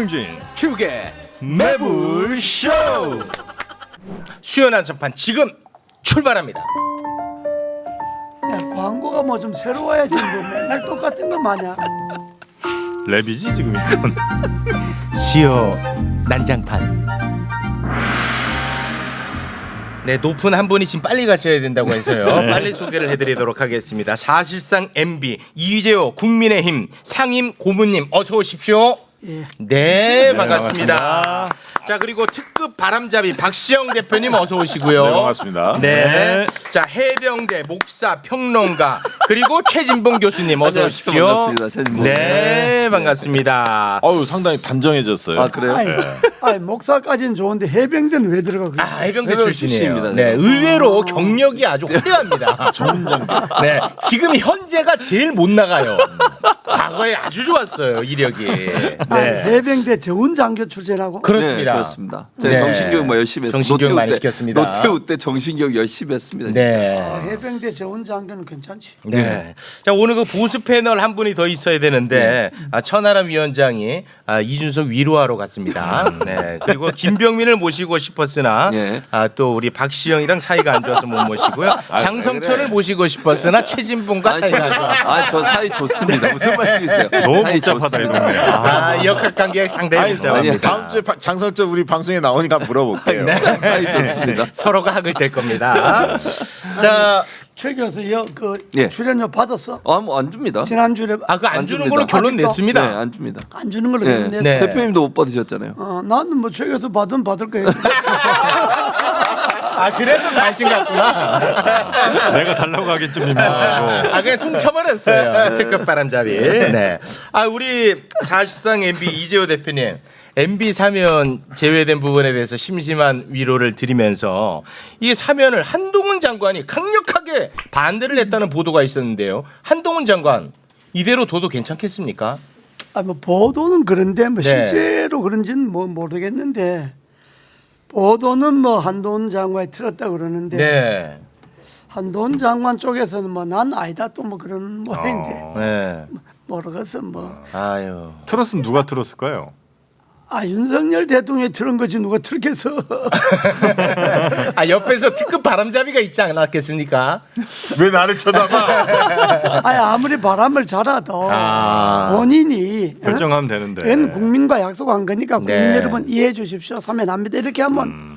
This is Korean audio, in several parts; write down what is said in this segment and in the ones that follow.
김진 축의 매불쇼. 수요 난장판 지금 출발합니다. 야, 광고가 뭐 좀 새로워야지 뭐 맨날 똑같은 거 마냥. 랩이지 지금 이건. 수요 난장판. 네, 높은 한 분이 지금 빨리 가셔야 된다고 해서요. 빨리 소개를 해드리도록 하겠습니다. 사실상 MB 이재호 국민의힘 상임 고문님 어서 오십시오. 예. 네, 반갑습니다. 반갑습니다. 자, 그리고 특급 바람잡이 박시영 대표님 어서 오시고요. 네, 반갑습니다. 네. 자, 해병대 목사 평론가 그리고 최진봉 교수님 어서 안녕하십니까. 오십시오. 반갑습니다. 최진봉. 네, 반갑습니다. 어우 상당히 단정해졌어요. 아 그래요? 아니 목사까지는 좋은데 해병대는 왜 들어가? 그래? 아, 해병대 해병 출신이에요. 출신입니다, 네, 제가. 의외로 경력이 아주 화려합니다. 네, 지금 현재가 제일 못 나가요. 과거에 아주 좋았어요, 이력이. 아니, 네, 해병대 정훈 장교 출신하고. 그렇습니다. 네, 그렇습니다. 제가 네. 정신교육 뭐 열심히 했습니다. 정신교육 많이 때, 시켰습니다. 노태우 때 정신교육 열심히 했습니다. 네. 해병대 정훈 장교는 괜찮지. 네. 자, 오늘 그 보수 패널 한 분이 더 있어야 되는데 천하람 위원장이 이준석 위로하러 갔습니다. 네. 그리고 김병민을 모시고 싶었으나 예. 또 우리 박시영이랑 사이가 안 좋아서 못 모시고요. 장성철을 그래. 모시고 싶었으나 최진봉과 사이가 안 좋아서. 저 사이 좋습니다. 무슨 말씀이세요? 너무 사이 복잡하다 이 좋습니다. 동네. 역학관계가 상당히 아니, 복잡합니다. 다음 주에 장성철 우리 방송에 나오니까 물어볼게요. 사이 좋습니다. 서로가 학을 뗄 겁니다. 자, 최 교수 그 예. 출연료 받았어? 뭐 안 줍니다. 지난주에 그 안 안 주는 줍니다. 걸로 결론 아직도? 냈습니다. 네, 안 줍니다. 안 주는 걸로 네. 결론냈어. 네. 대표님도 못 받으셨잖아요. 나는 뭐 최 교수 받으면 받을 거예요. 그래서 관심 갖구나. 내가 달라고 하긴 좀 민망하고. 그냥 퉁쳐버렸어요. 특급 바람잡이. 네. 우리 사실상 MB 이재호 대표님. MB 사면 제외된 부분에 대해서 심심한 위로를 드리면서 이 사면을 한동훈 장관이 강력하게 반대를 했다는 보도가 있었는데요. 한동훈 장관 이대로 둬도 괜찮겠습니까? 뭐 보도는 그런데 뭐 네. 실제로 그런지는 뭐 모르겠는데 보도는 뭐 한동훈 장관이 틀었다 그러는데 네. 한동훈 장관 쪽에서는 뭐 난 아니다 또 뭐 그런 모양인데 네. 모르겠어 뭐. 아유. 틀었으면 누가 틀었을까요? 윤석열 대통령이 틀은 거지 누가 틀겠어. 옆에서 특급 바람잡이가 있지 않았겠습니까? 왜 나를 쳐다봐? 아무리 바람을 잘하도 본인이 결정하면 되는데. 웬 국민과 약속한 거니까 국민 네. 여러분 이해해 주십시오. 사면합니다. 이렇게 하면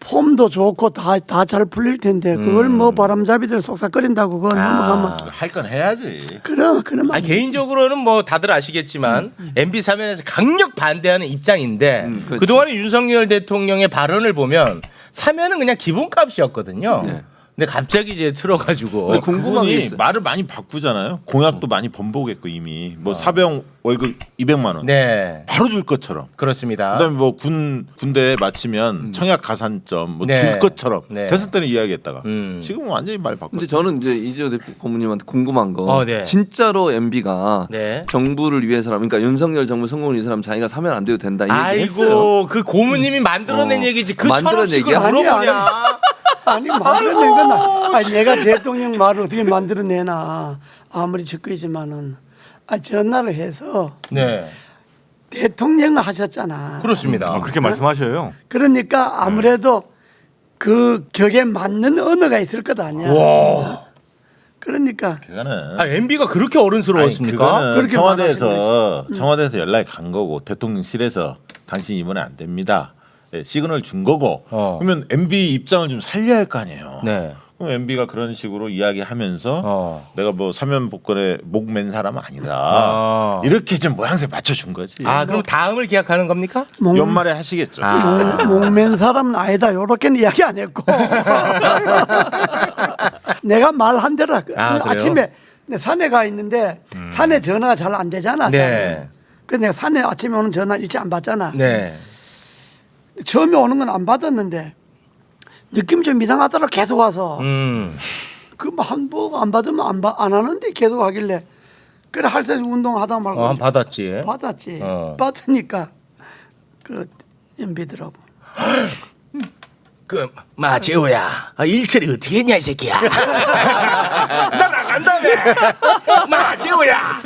폼도 좋고 다 잘 풀릴 텐데 그걸 뭐 바람잡이들 속삭거린다고 그거 넘어가면 할 건 해야지. 그럼 개인적으로는 뭐 다들 아시겠지만 MB 사면에서 강력 반대하는 입장인데 그렇죠. 그동안의 윤석열 대통령의 발언을 보면 사면은 그냥 기본값이었거든요. 네. 근데 갑자기 이제 틀어가지고 근데 궁금한 게 그분이 있어요. 말을 많이 바꾸잖아요. 공약도 많이 번복했고 이미 뭐 사병 월급 200만 원 네, 바로 줄 것처럼. 그렇습니다. 그다음에 뭐 군대에 마치면 청약 가산점 뭐 네. 줄 것처럼 네. 됐을 때는 이야기했다가 음. 지금은 완전히 말 바꿨어. 근데 저는 이제 이재호 대표 고문님한테 궁금한 거 네. 진짜로 MB가 네. 정부를 위해서라면 그러니까 윤석열 정부 성공을 위해서라면 자기가 사면 안 돼도 된다 이 얘기 했어요. 아이고 그 고문님이 만들어낸 얘기지 그 만들어낸 천원씩을 얘기야? 물어보냐? 만들어낸 건 내가 대통령 말을 어떻게 만들어내나 아무리 적그이지만은 전화를 해서 네, 대통령을 하셨잖아. 그렇습니다. 그렇게 말씀하셔요. 그러니까 아무래도 그 격에 맞는 언어가 있을 것 아니야. 와, 그러니까 그거는 MB가 그렇게 어른스러웠습니까? 그거는 그렇게 청와대에서 연락이 간 거고 대통령실에서 당신 이번에 안 됩니다. 네, 시그널 준 거고 그러면 MB 입장을 좀 살려야 할 거 아니에요. 네. 그럼 MB가 그런 식으로 이야기하면서 내가 뭐 사면 복권에 목 맨 사람은 아니다. 이렇게 좀 모양새 맞춰준 거지. 그럼 다음을 기약하는 겁니까? 연말에 하시겠죠. 목맨 사람은 아니다. 요렇게는 이야기 안 했고 내가 말한 대로 아침에 내 산에 가 있는데 산에 전화가 잘 안 되잖아. 네. 그 내가 산에 아침에 오는 전화 일찍 안 받잖아. 네. 처음에 오는 건 안 받았는데 느낌이 좀 이상하더라. 계속 와서 그한 받으면 안 하는데 계속 하길래 그래 할 때 운동하다 말고 한 받았지. 받았지. 받으니까 그 MB더라고. 재호야, 일처리 어떻게 했냐 이 새끼야. 나 나간다며. 재호야.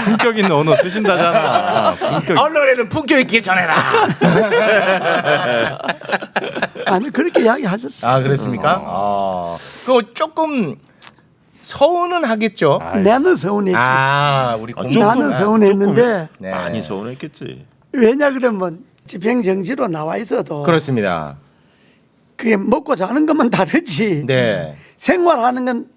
품격 있는 언어 쓰신다잖아. 품격. 언론에는 품격 있게 전해라. 아니 그렇게 이야기하셨어. 아 그렇습니까? 그 조금 서운은 하겠죠. 나는 서운했지. 우리 나는 서운했는데 네. 많이 서운했겠지. 왜냐 그러면 집행정지로 나와 있어도 그렇습니다. 그게 먹고 자는 것만 다르지. 네. 생활하는 건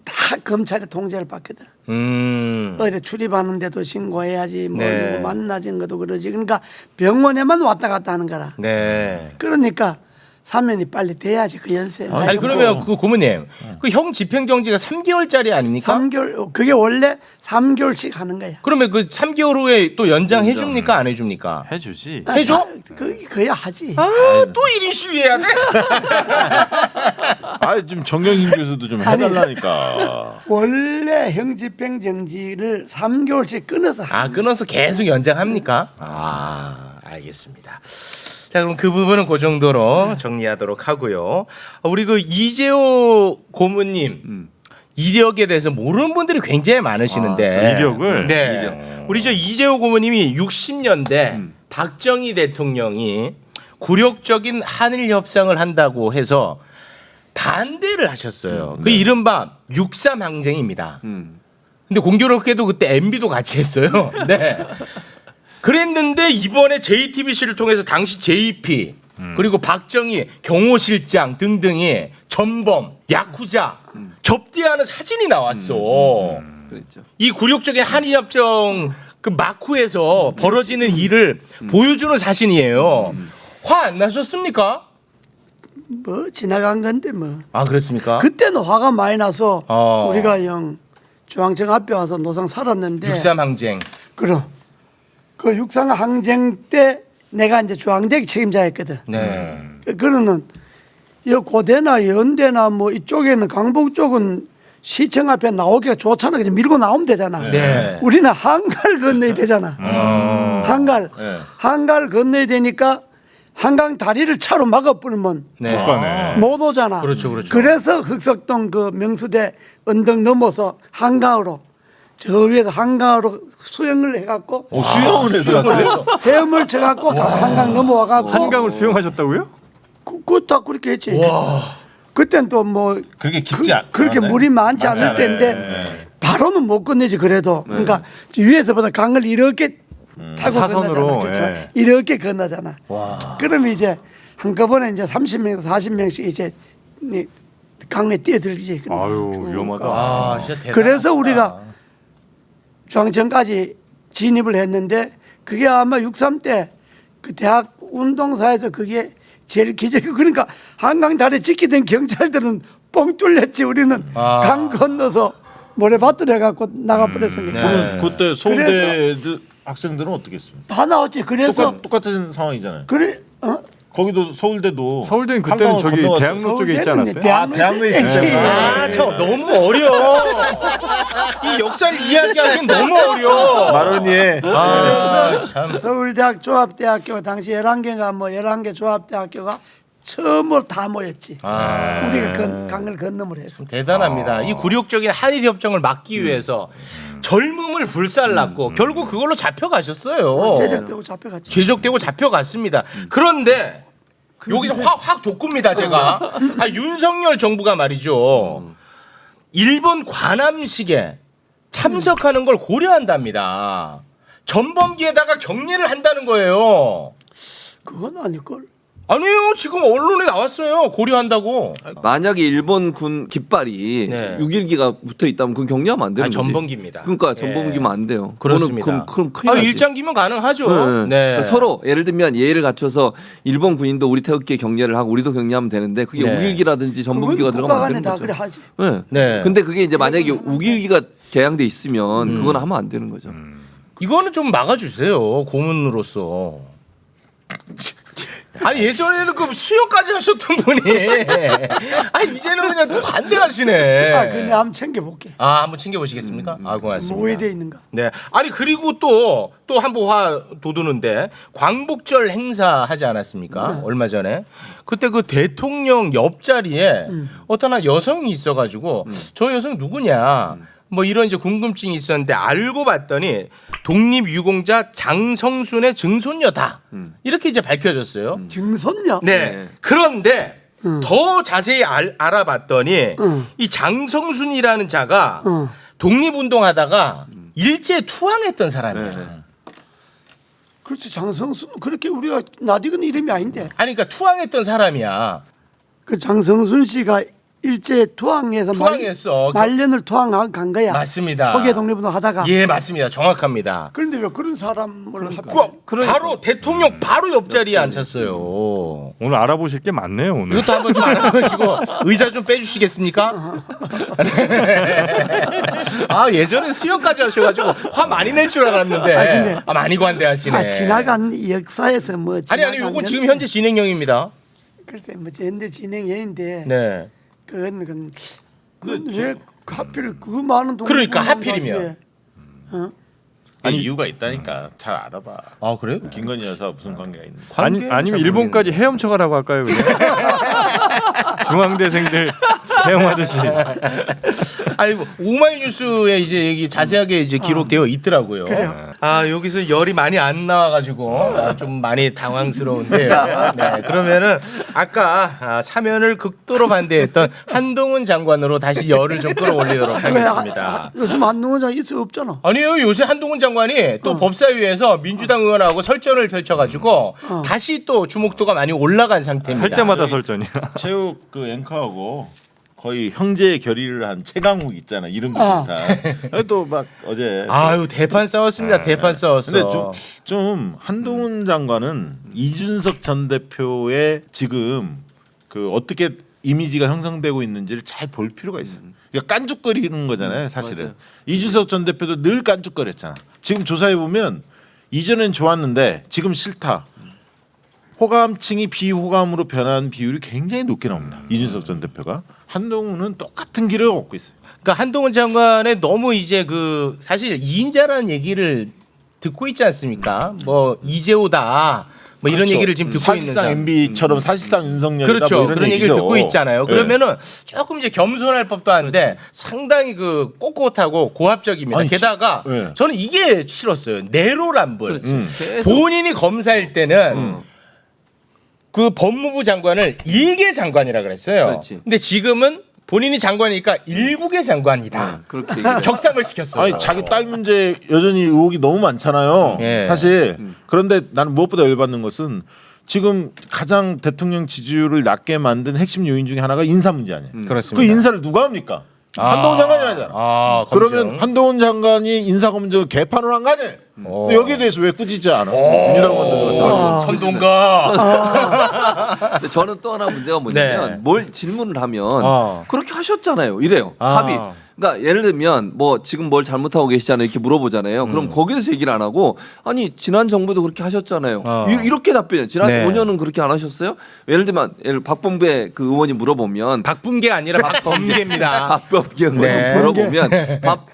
다 검찰의 통제를 받거든. 음. 어디 출입하는데도 신고해야지. 뭐 네. 누구 만나진 것도 그러지. 그러니까 병원에만 왔다 갔다 하는 거라. 네. 그러니까 사면이 빨리 돼야지 그 연세. 아니 그러면 그 고모님, 그 형 집행정지가 3개월짜리 아닙니까? 3개월 그게 원래 3개월씩 하는 거야. 그러면 그 3개월 후에 또 연장해 줍니까 안 해줍니까? 해주지. 해줘? 그야 하지. 또 1인 시위해야 돼? 좀 정경심 교수도 좀 해달라니까. 원래 형 집행정지를 3개월씩 끊어서 끊어서 계속 연장합니까? 알겠습니다. 자 그럼 그 부분은 그 정도로 정리하도록 하고요. 우리 그 이재호 고모님 이력에 대해서 모르는 분들이 굉장히 많으시는데 이력을? 네. 우리 저 이재호 고모님이 60년대 박정희 대통령이 굴욕적인 한일 협상을 한다고 해서 반대를 하셨어요. 그 이른바 6.3 항쟁입니다. 근데 공교롭게도 그때 MB도 같이 했어요. 네. 그랬는데 이번에 JTBC를 통해서 당시 JP 그리고 박정희 경호실장 등등이 전범 야쿠자 접대하는 사진이 나왔어. 그랬죠. 이 굴욕적인 한일협정 그 마쿠에서 벌어지는 일을 보여주는 사진이에요. 화 안 나셨습니까? 뭐 지나간 건데 뭐. 그렇습니까? 그때는 화가 많이 나서 어. 우리가 영 중앙청 앞에 와서 노상 살았는데 6.3 항쟁. 그럼 그 육상 항쟁 때 내가 이제 중앙대학 책임자였거든. 네. 그러는 여 고대나 연대나 뭐 이쪽에는 강북 쪽은 시청 앞에 나오기가 좋잖아. 그냥 밀고 나오면 되잖아. 네. 우리는 한갈 건너야 되잖아. 한갈. 네. 한갈 건너야 되니까 한강 다리를 차로 막아버리면 네. 못 가네. 못 오잖아. 그렇죠, 그렇죠. 그래서 흑석동 그 명수대 언덕 넘어서 한강으로 저 위에서 한강으로 수영을 해갖고 수영을 해서 갔어요? 헤엄을 쳐갖고 한강 넘어와갖고 한강을 수영하셨다고요? 그다 그렇게 했지. 그땐 또 뭐 그렇게 깊지 그렇게 않네. 물이 많지 않을 않아요. 때인데 네. 바로는 못 건네지 그래도. 그러니까 위에서보다 강을 이렇게 타고 사선으로, 건너잖아. 그렇죠? 예. 이렇게 건너잖아. 그러면 이제 한꺼번에 이제 30명, 40명씩 이제 강에 뛰어들지. 아유 위험하다. 진짜 대단하다. 그래서 우리가 중앙청까지 진입을 했는데 그게 아마 63 때 그 대학 운동사에서 그게 제일 기적이고 그러니까 한강 다리 지키던 경찰들은 뻥 뚫렸지. 우리는 강 건너서 모래밭으로 해갖고 나가버렸으니까. 네. 그때 서울대 학생들은 어떻게 했습니까? 다 나왔지. 그래서 똑같은 상황이잖아요. 그래 거기도 서울대도 서울대는 그때는 한강을 저기 건너갔어요. 대학로 쪽에 있지 않았어요? 대학로에 있었잖아. 저 너무 어려. 이 역사를 이야기하기엔 너무 어려. 마로니에 참. 서울대학 종합대학교 당시 11개가 뭐 11개 종합대학교가 처음으로 다 모였지. 우리가 강을 건너물 했어. 대단합니다. 이 굴욕적인 한일 협정을 막기 위해서 젊음을 불살랐고 결국 그걸로 잡혀가셨어요. 제적되고 잡혀갔지. 제적되고 잡혀갔습니다. 그런데 여기서 확 돋굽니다. 제가 윤석열 정부가 말이죠. 일본 관함식에 참석하는 걸 고려한답니다. 전범기에다가 격리를 한다는 거예요. 그건 아닐걸. 아니요, 지금 언론에 나왔어요. 고려한다고. 만약에 일본 군 깃발이 네. 6.1기가 붙어 있다면 그건 격리하면 안 되는 거지. 전범기입니다. 그러니까 전범기면 안 돼요. 그렇습니다. 그럼 큰일 나지. 일장기면 가능하죠. 네. 네. 그러니까 서로 예를 들면 예의를 갖춰서 일본 군인도 우리 태극기에 격려를 하고 우리도 격려하면 되는데 그게 네. 우길기라든지 전범기가 그건 들어가면 안 국가 간에 되는 다 거죠. 그래 하지. 네. 네. 근데 그게 이제 만약에 우길기가 개양돼 있으면 그건 하면 안 되는 거죠. 이거는 좀 막아주세요. 고문으로서. 아니 예전에는 그 수영까지 하셨던 분이 아니 이제는 그냥 또 관대하시네. 아, 그내 한번 챙겨볼게. 아 한번 챙겨보시겠습니까? 아 고맙습니다. 뭐에 돼 있는가? 네. 아니 그리고 또 한 번 화 돋우는데 광복절 행사 하지 않았습니까? 얼마 전에 그때 그 대통령 옆자리에 어떤 한 여성이 있어가지고 저 여성 누구냐? 뭐 이런 이제 궁금증이 있었는데 알고 봤더니 독립유공자 장성순의 증손녀다. 이렇게 이제 밝혀졌어요. 증손녀. 네. 그런데 더 자세히 알아봤더니 이 장성순이라는 자가 독립운동하다가 일제 투항했던 사람이에요. 그렇지 장성순 그렇게 우리가 낯익은 이름이 아닌데 아니 그러니까 투항했던 사람이야. 그 장성순 씨가 일제 투항해서 투항했어. 말년을 투항한 간 거야. 맞습니다. 초기 독립운동 하다가. 예, 맞습니다. 정확합니다. 그런데 왜 그런 사람을 바로 대통령 바로 옆자리에 앉혔어요. 오늘 알아보실 게 많네요 오늘. 이것도 한번 좀 알아보시고 의자 좀 빼주시겠습니까? 아 예전에 수영까지 하셔가지고 화 많이 낼 줄 알았는데 근데- 많이 관대하시네. 지나간 역사에서 뭐 아니 이건 지금 현재 진행형입니다. 글쎄 뭐 현재 진행형인데 네. 그건 왜 하필 그 많은 돈 그러니까 하필이면. 아니 이유가 있다니까 잘 알아봐. 아 그래요? 김건희 여사 무슨 관계가 있는? 아니면 잘 일본까지 헤엄쳐 가라고 할까요? 그냥? 중앙대생들 헤엄하듯이. 아이고 오마이뉴스에 이제 여기 자세하게 이제 기록되어 있더라고요. 아 여기서 열이 많이 안 나와가지고 좀 많이 당황스러운데요. 네, 그러면은 아까 사면을 극도로 반대했던 한동훈 장관으로 다시 열을 좀 끌어올리도록 하겠습니다. 요즘 한동훈 장 있어 없잖아. 아니요 요새 한동훈 장관이 또 법사위에서 민주당 의원하고 설전을 펼쳐가지고 다시 또 주목도가 많이 올라간 상태입니다. 할 때마다 설전이야. 체육 그 앵커하고 거의 형제 결의를 한 최강욱 있잖아. 이름도 비슷한. 또 막 어제. 아유 대판 싸웠습니다. 대판 싸웠어. 근데 좀 한동훈 장관은 이준석 전 대표의 지금 그 어떻게 이미지가 형성되고 있는지를 잘 볼 필요가 있어요. 그러니까 깐죽거리는 거잖아요, 사실은. 맞아요. 이준석 전 대표도 늘 깐죽거렸잖아. 지금 조사해 보면 이전엔 좋았는데 지금 싫다. 호감층이 비호감으로 변하는 비율이 굉장히 높게 나옵니다. 이준석 전 대표가. 한동훈은 똑같은 길을 걷고 있어요. 그러니까 한동훈 장관의 너무 이제 그 사실 2인자라는 얘기를 듣고 있지 않습니까? 뭐 이재호다. 뭐 이런 그렇죠. 얘기를 지금 듣고 사실상 있는 MB처럼 사실상 윤석열이다. 그렇죠. 뭐 이런 그런 얘기를 얘기죠. 듣고 있잖아요. 네. 그러면은 조금 이제 겸손할 법도 한데 상당히 그 꼿꼿하고 고압적입니다. 아니, 게다가 네. 저는 이게 싫었어요. 내로남불. 계속 본인이 검사일 때는 그 법무부 장관을 일개 장관이라 그랬어요. 그렇지. 근데 지금은 본인이 장관이니까 일국의 장관이다. 그렇게 얘기를 격상을 시켰어요. 아니 자기 딸 문제 여전히 의혹이 너무 많잖아요. 예. 사실 그런데 나는 무엇보다 열받는 것은 지금 가장 대통령 지지율을 낮게 만든 핵심 요인 중에 하나가 인사 문제 아니에요. 그렇습니다. 그 인사를 누가 합니까? 한동훈 장관이 하잖아. 아, 그러면 검증. 한동훈 장관이 인사 검증 개판을 한 거 아니에요? 오. 근데 여기에 대해서 왜 꾸짖지 않아? 민주당 의원들 가서. 선동가. 근데 저는 또 하나 문제가 뭐냐면 네. 뭘 질문을 하면 어. 그렇게 하셨잖아요. 이래요. 아. 합의. 그러니까 예를 들면 뭐 지금 뭘 잘못하고 계시잖아요. 이렇게 물어보잖아요. 그럼 거기서 얘기를 안 하고 아니 지난 정부도 그렇게 하셨잖아요. 어. 이렇게 답변해요. 지난 네. 5년은 그렇게 안 하셨어요? 예를 들면 박범계 그 의원이 물어보면 박분계 아니라 박범계입니다. 박범계 의원이 네. 물어보면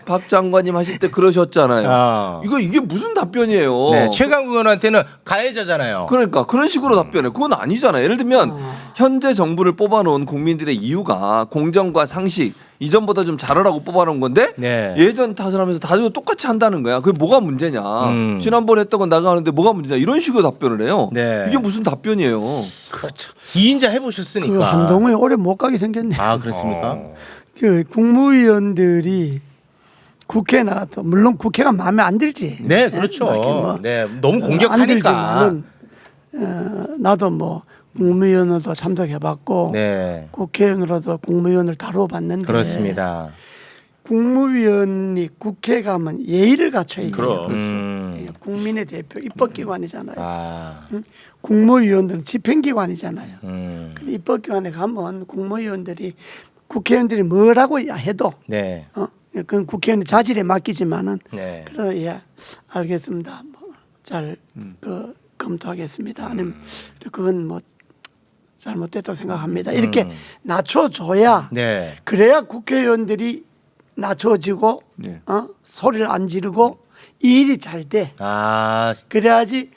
박 장관님 하실 때 그러셨잖아요. 어. 이게 무슨 답변이에요? 네, 최강 의원한테는 가해자잖아요. 그러니까 그런 식으로 답변해. 그건 아니잖아요. 예를 들면 현재 정부를 뽑아놓은 국민들의 이유가 공정과 상식 이전보다 좀 잘하라고 뽑아놓은 건데 네. 예전 탓을 하면서 다들 똑같이 한다는 거야. 그게 뭐가 문제냐? 지난번에 했던 건 나가는데 뭐가 문제냐? 이런 식으로 답변을 해요. 네. 이게 무슨 답변이에요? 그렇죠. 2인자 해보셨으니까. 그 한동훈이 오래 못 가게 생겼네. 아 그렇습니까? 그 국무위원들이 국회에 나와서 물론 국회가 마음에 안 들지. 네, 그렇죠. 뭐 이렇게 뭐 네, 너무 안 공격하니까. 들지만은 나도 뭐 국무위원으로도 참석해봤고 네, 국회의원으로도 국무위원을 다뤄봤는데 그렇습니다. 국무위원이 국회 가면 예의를 갖춰야 돼요. 그럼. 국민의 대표 입법기관이잖아요. 아, 국무위원들은 집행기관이잖아요. 음, 입법기관에 가면 국무위원들이 국회의원들이 뭐라고 해도 네, 그건 국회의원 자질에 맡기지만은 네. 그래서 예 알겠습니다. 뭐 잘 그 검토하겠습니다. 아니면 그건 뭐 잘못됐다고 생각합니다. 이렇게 낮춰줘야 네. 그래야 국회의원들이 낮춰지고 네. 소리를 안 지르고 이 일이 잘 돼. 아, 그래야지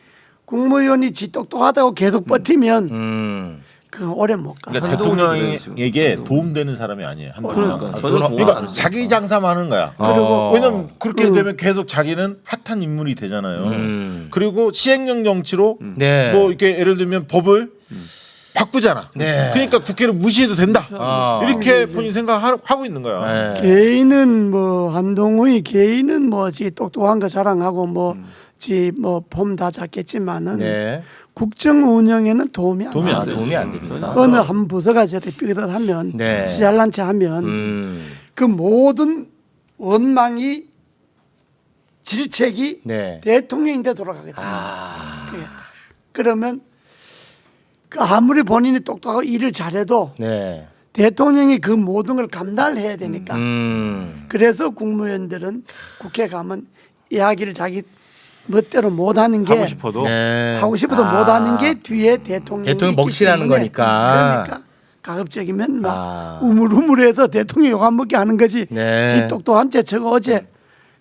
국무위원이 지 똑똑하다고 계속 버티면 그 오래 못 가. 그러니까 한동훈이 대통령에게 도움되는 사람이 아니에요. 한동훈은. 그러니까 그건 전혀 동의 안 그러니까 했어요. 자기 장사만 하는 거야. 그리고 왜냐면 그렇게 되면 계속 자기는 핫한 인물이 되잖아요. 그리고 시행령 정치로 네. 뭐 이렇게 예를 들면 법을 바꾸잖아. 네. 그러니까 국회를 무시해도 된다. 아. 이렇게 본인 생각하고 있는 거야. 네. 개인은 뭐 한동훈이 개인은 뭐지 똑똑한 거 자랑하고 뭐지뭐폼 다 잡겠지만은 네. 국정 운영에는 도움이 안 도움이 돼. 안 아, 되죠. 도움이 안 됩니다. 어느 한 부서가 저렇게 삐끗하면 네. 지잘난 체 하면 그 모든 원망이 질책이 네. 대통령인데 돌아가거든요. 아. 그러면 그 아무리 본인이 똑똑하고 일을 잘해도 네. 대통령이 그 모든 걸 감당을 해야 되니까. 그래서 국무위원들은 국회 가면 이야기를 자기 멋대로 못하는 게 하고 싶어도 네. 하고 싶어도 못하는 게 뒤에 대통령이 대통령 있기 먹칠하는 때문에. 거니까. 그러니까 가급적이면 막 아. 우물우물해서 대통령 욕 안 먹게 하는 거지. 네. 지 똑똑한 제 저거 어제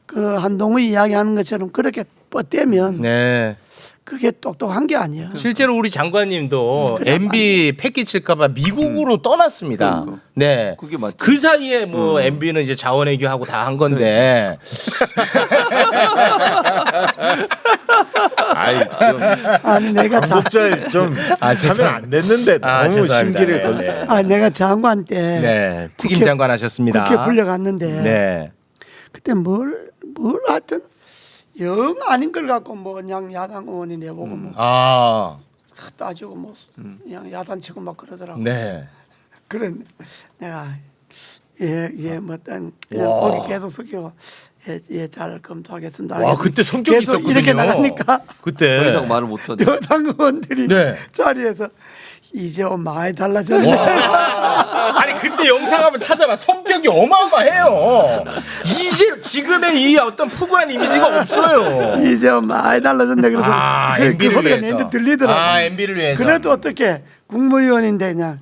그 한동훈 이야기하는 것처럼 그렇게 뻗대면 네. 그게 똑똑한 게 아니야. 실제로 우리 장관님도 그래, MB 패기칠까봐 미국으로 떠났습니다. 네. 그게 맞죠. 그 사이에 뭐 MB는 이제 자원외교하고 다 한 건데. 아이 좀 아니 내가 목잘 좀 아, 하면 죄송합니다. 안 됐는데 아, 너무 죄송합니다. 심기를 네, 걸. 네. 내가 장관 때 네. 특임 국회- 장관 하셨습니다. 국회 불려갔는데 네. 그때 뭘 하여튼 영 아닌 걸 갖고 뭐 그냥 야당 의원이 내보고 뭐 아. 따지고 뭐 그냥 야단치고 막 그러더라고. 네. 그런 내가 예뭐 어떤 그냥 와. 고개 계속 숙이고 예잘 검토하겠습니다. 와, 그때 성격이 계속 있었거든요. 이렇게 나가니까 그때. 더 이상 말을 못 하죠. 여당 의원들이 네. 자리에서 이제 많이 달라졌네. 아니 그때 영상 한번 찾아봐. 성격이 어마어마해요. 이제 지금의 이 어떤 푸근한 이미지가 없어요. 이제 많이 달라졌네. 그래서 그 MB를 소리가 위해서. 내한테 들리더라고. 아, MB를 위해서. 그래도 어떻게 국무위원인데 그냥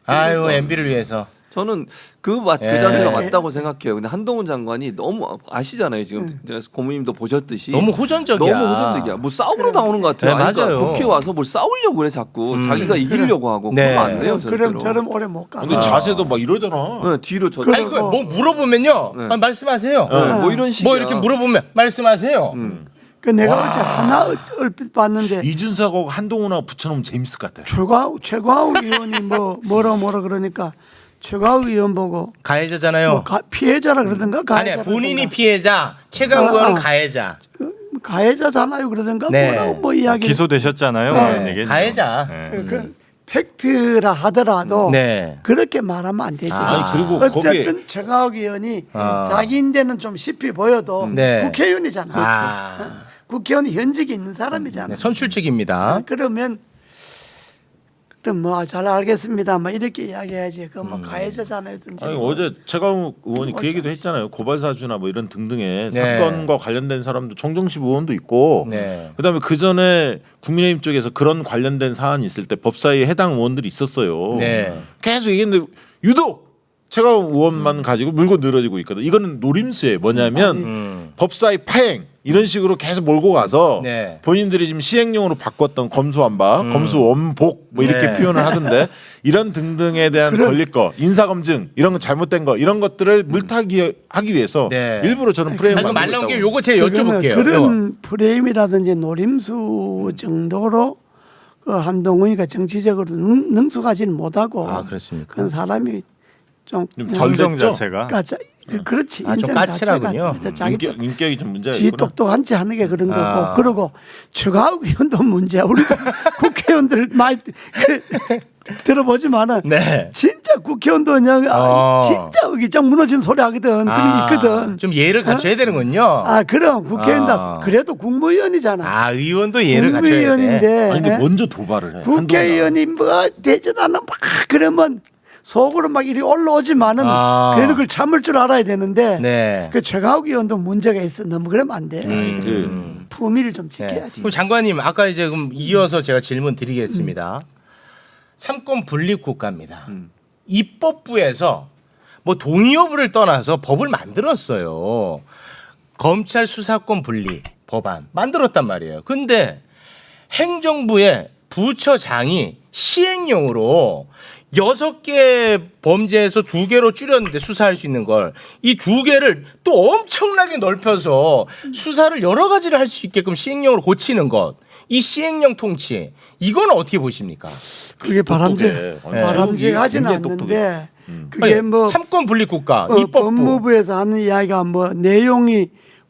아유, MB를 위해서. 저는 그 예. 자세가 맞다고 생각해요. 근데 한동훈 장관이 너무 아시잖아요. 지금 고모님도 보셨듯이 너무 호전적이야. 너무 호전적이야. 뭐 싸우러 나오는 것 같아요. 네, 아니, 그러니까 맞아요. 국회 와서 뭘 싸우려고 그래 자꾸. 자기가 이기려고 하고 네. 그러면 안 돼요. 그럼 절대로. 저럼 오래 못 가. 근데 자세도 막 이러잖아. 네, 뒤로 저 아니 그 뭐 물어보면요. 네. 아, 말씀하세요. 네, 뭐 이런 식이야. 뭐 이렇게 물어보면 말씀하세요. 그 내가 어제 하나 얼핏 봤는데 이준석하고 한동훈하고 붙여놓으면 재밌을 것 같아. 최광욱 의원이 뭐라 그러니까 최광욱 의원 보고 가해자잖아요. 뭐 피해자라 그러던가 아니야, 가해자라 본인이 그러던가. 피해자, 최강 의원은 아. 가해자. 가해자잖아요 그러던가 네. 뭐라고 뭐 이야기 기소되셨잖아요. 네. 그런 얘기했죠. 가해자. 네. 그 팩트라 하더라도 네. 그렇게 말하면 안 되지. 아니 그리고 어쨌든 최강욱 의원이 자기인데는 좀 싶이 보여도 네. 국회의원이잖아. 아. 국회의원이 현직에 있는 사람이잖아. 네, 선출직입니다. 그러면 그럼 뭐 잘 알겠습니다. 뭐 이렇게 이야기해야지. 그 뭐 가해자잖아요.든지. 아니 어제 최강욱 의원이 그 얘기도 했잖아요. 고발사주나 뭐 이런 등등의 네. 사건과 관련된 사람도 정정식 의원도 있고 네. 그다음에 그 전에 국민의힘 쪽에서 그런 관련된 사안이 있을 때 법사위에 해당 의원들이 있었어요. 네. 계속 얘기했는데 유독 최강욱 의원만 가지고 물고 늘어지고 있거든. 이거는 노림수에 뭐냐면 법사위 파행 이런 식으로 계속 몰고 가서 네. 본인들이 지금 시행령으로 바꿨던 검수완박, 검수원복 뭐 이렇게 네. 표현을 하던데 이런 등등에 대한 걸릴 거, 인사검증 이런 거 잘못된 거 이런 것들을 물타기 하기 위해서 네. 일부러 저는 프레임을 아니, 그 말 만들고 나온 김에 있다고. 요거 제가 여쭤볼게요. 그런 프레임이라든지 노림수 정도로 그 한동훈이가 정치적으로 능숙하지는 못하고 아, 그렇습니까? 그런 사람이 좀 성정 됐죠? 자체가 까짜 그렇지. 아, 좀 인생 까칠하구요. 자체가 그래서 자기 인격이 좀 문제가 지 있구나. 똑똑한 체 하는 게 그런 아. 거고 그리고 최강욱 의원도 문제야. 우리 국회의원들 많이 들어보지만은 네. 진짜 국회의원도 그냥 진짜 의기장 무너지는 소리 하거든. 그런 게 있거든. 좀 예를 갖춰야 되는군요. 아 그럼 국회의원다. 아. 그래도 국무위원이잖아. 아, 의원도 예를 갖춰야 돼. 국무위원인데 아니 근데 예? 먼저 도발을 해. 국회의원이 뭐 되지도 않아 막 그러면 속으로 막 이리 올라오지만은 아. 그래도 그걸 참을 줄 알아야 되는데 네. 그 최강욱 의원도 문제가 있어. 너무 그러면 안 돼. 아니 그 품위를 좀 네. 지켜야지. 그럼 장관님 아까 이제 그럼 이어서 제가 질문 드리겠습니다. 삼권 분립 국가입니다. 입법부에서 뭐 동의 여부를 떠나서 법을 만들었어요. 검찰 수사권 분리 법안 만들었단 말이에요. 근데 행정부의 부처장이 시행령으로 6개 범죄에서 2개로 줄였는데 수사할 수 있는 걸 이 2개를 또 엄청나게 넓혀서 수사를 여러 가지를 할 수 있게끔 시행령으로 고치는 것. 이 시행령 통치 이건 어떻게 보십니까? 그게 똑똑해. 바람직하지는 굉장히 똑똑해. 않는데 그게 아니, 뭐 삼권 분립 국가 입법부 법무부에서 하는 이야기가 뭐 내용이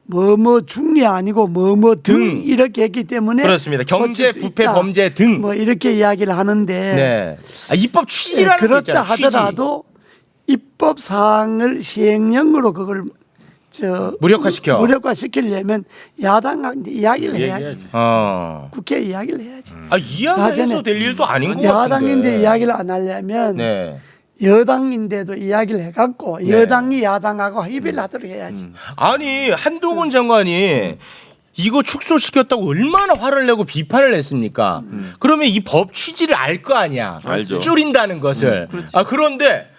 뭐뭐 중이 아니고 뭐뭐 등 이렇게 했기 때문에 그렇습니다. 경제, 고칠 수 부패, 있다. 범죄 등. 뭐 이렇게 이야기를 하는데 네. 아, 입법 취지라는 게 그렇다 있잖아요. 취지. 하더라도 입법 사항을 시행령으로 그걸 무력화시키려면 야당한테 이야기를 해야지. 국회에 이야기를 해야지. 아, 이야기해서 될 일도 아닌 것 같은데. 야당인데 이야기를 안 하려면 네. 여당인데도 이야기를 해갖고 네. 여당이 야당하고 협의를 하도록 해야지. 아니 한동훈 장관이 이거 축소시켰다고 얼마나 화를 내고 비판을 했습니까? 그러면 이 법 취지를 알 거 아니야. 알죠. 줄인다는 것을. 아 그런데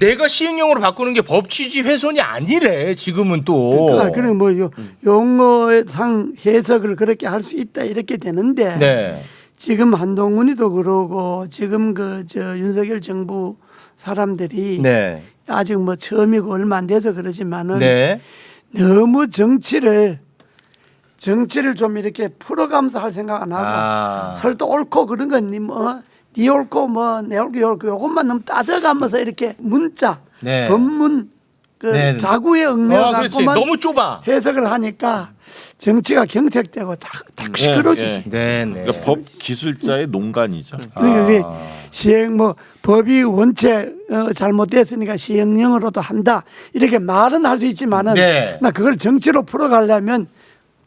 내가 시행령으로 바꾸는 게 법 취지 훼손이 아니래. 지금은 또. 그래 뭐 용어상 해석을 그렇게 할 수 있다 이렇게 되는데 네. 지금 한동훈이도 그러고 지금 윤석열 정부 사람들이 네. 아직 뭐 처음이고 얼마 안 돼서 그러지만은 네. 너무 정치를 좀 이렇게 풀어가면서 할 생각 안 하고 설도 옳고 그런 건 네 옳고 뭐 내 옳고 요것만 너무 따져가면서 이렇게 문자 네. 법문 네. 자구에 얽매여 그렇지. 갖고만 너무 좁아. 해석을 하니까 정치가 경색되고 딱 시끄러지지. 네, 네. 그러니까 법 기술자의 농간이죠. 그러니까 그게 시행 뭐 법이 원체 잘못됐으니까 시행령으로도 한다 이렇게 말은 할 수 있지만은 네. 나 그걸 정치로 풀어가려면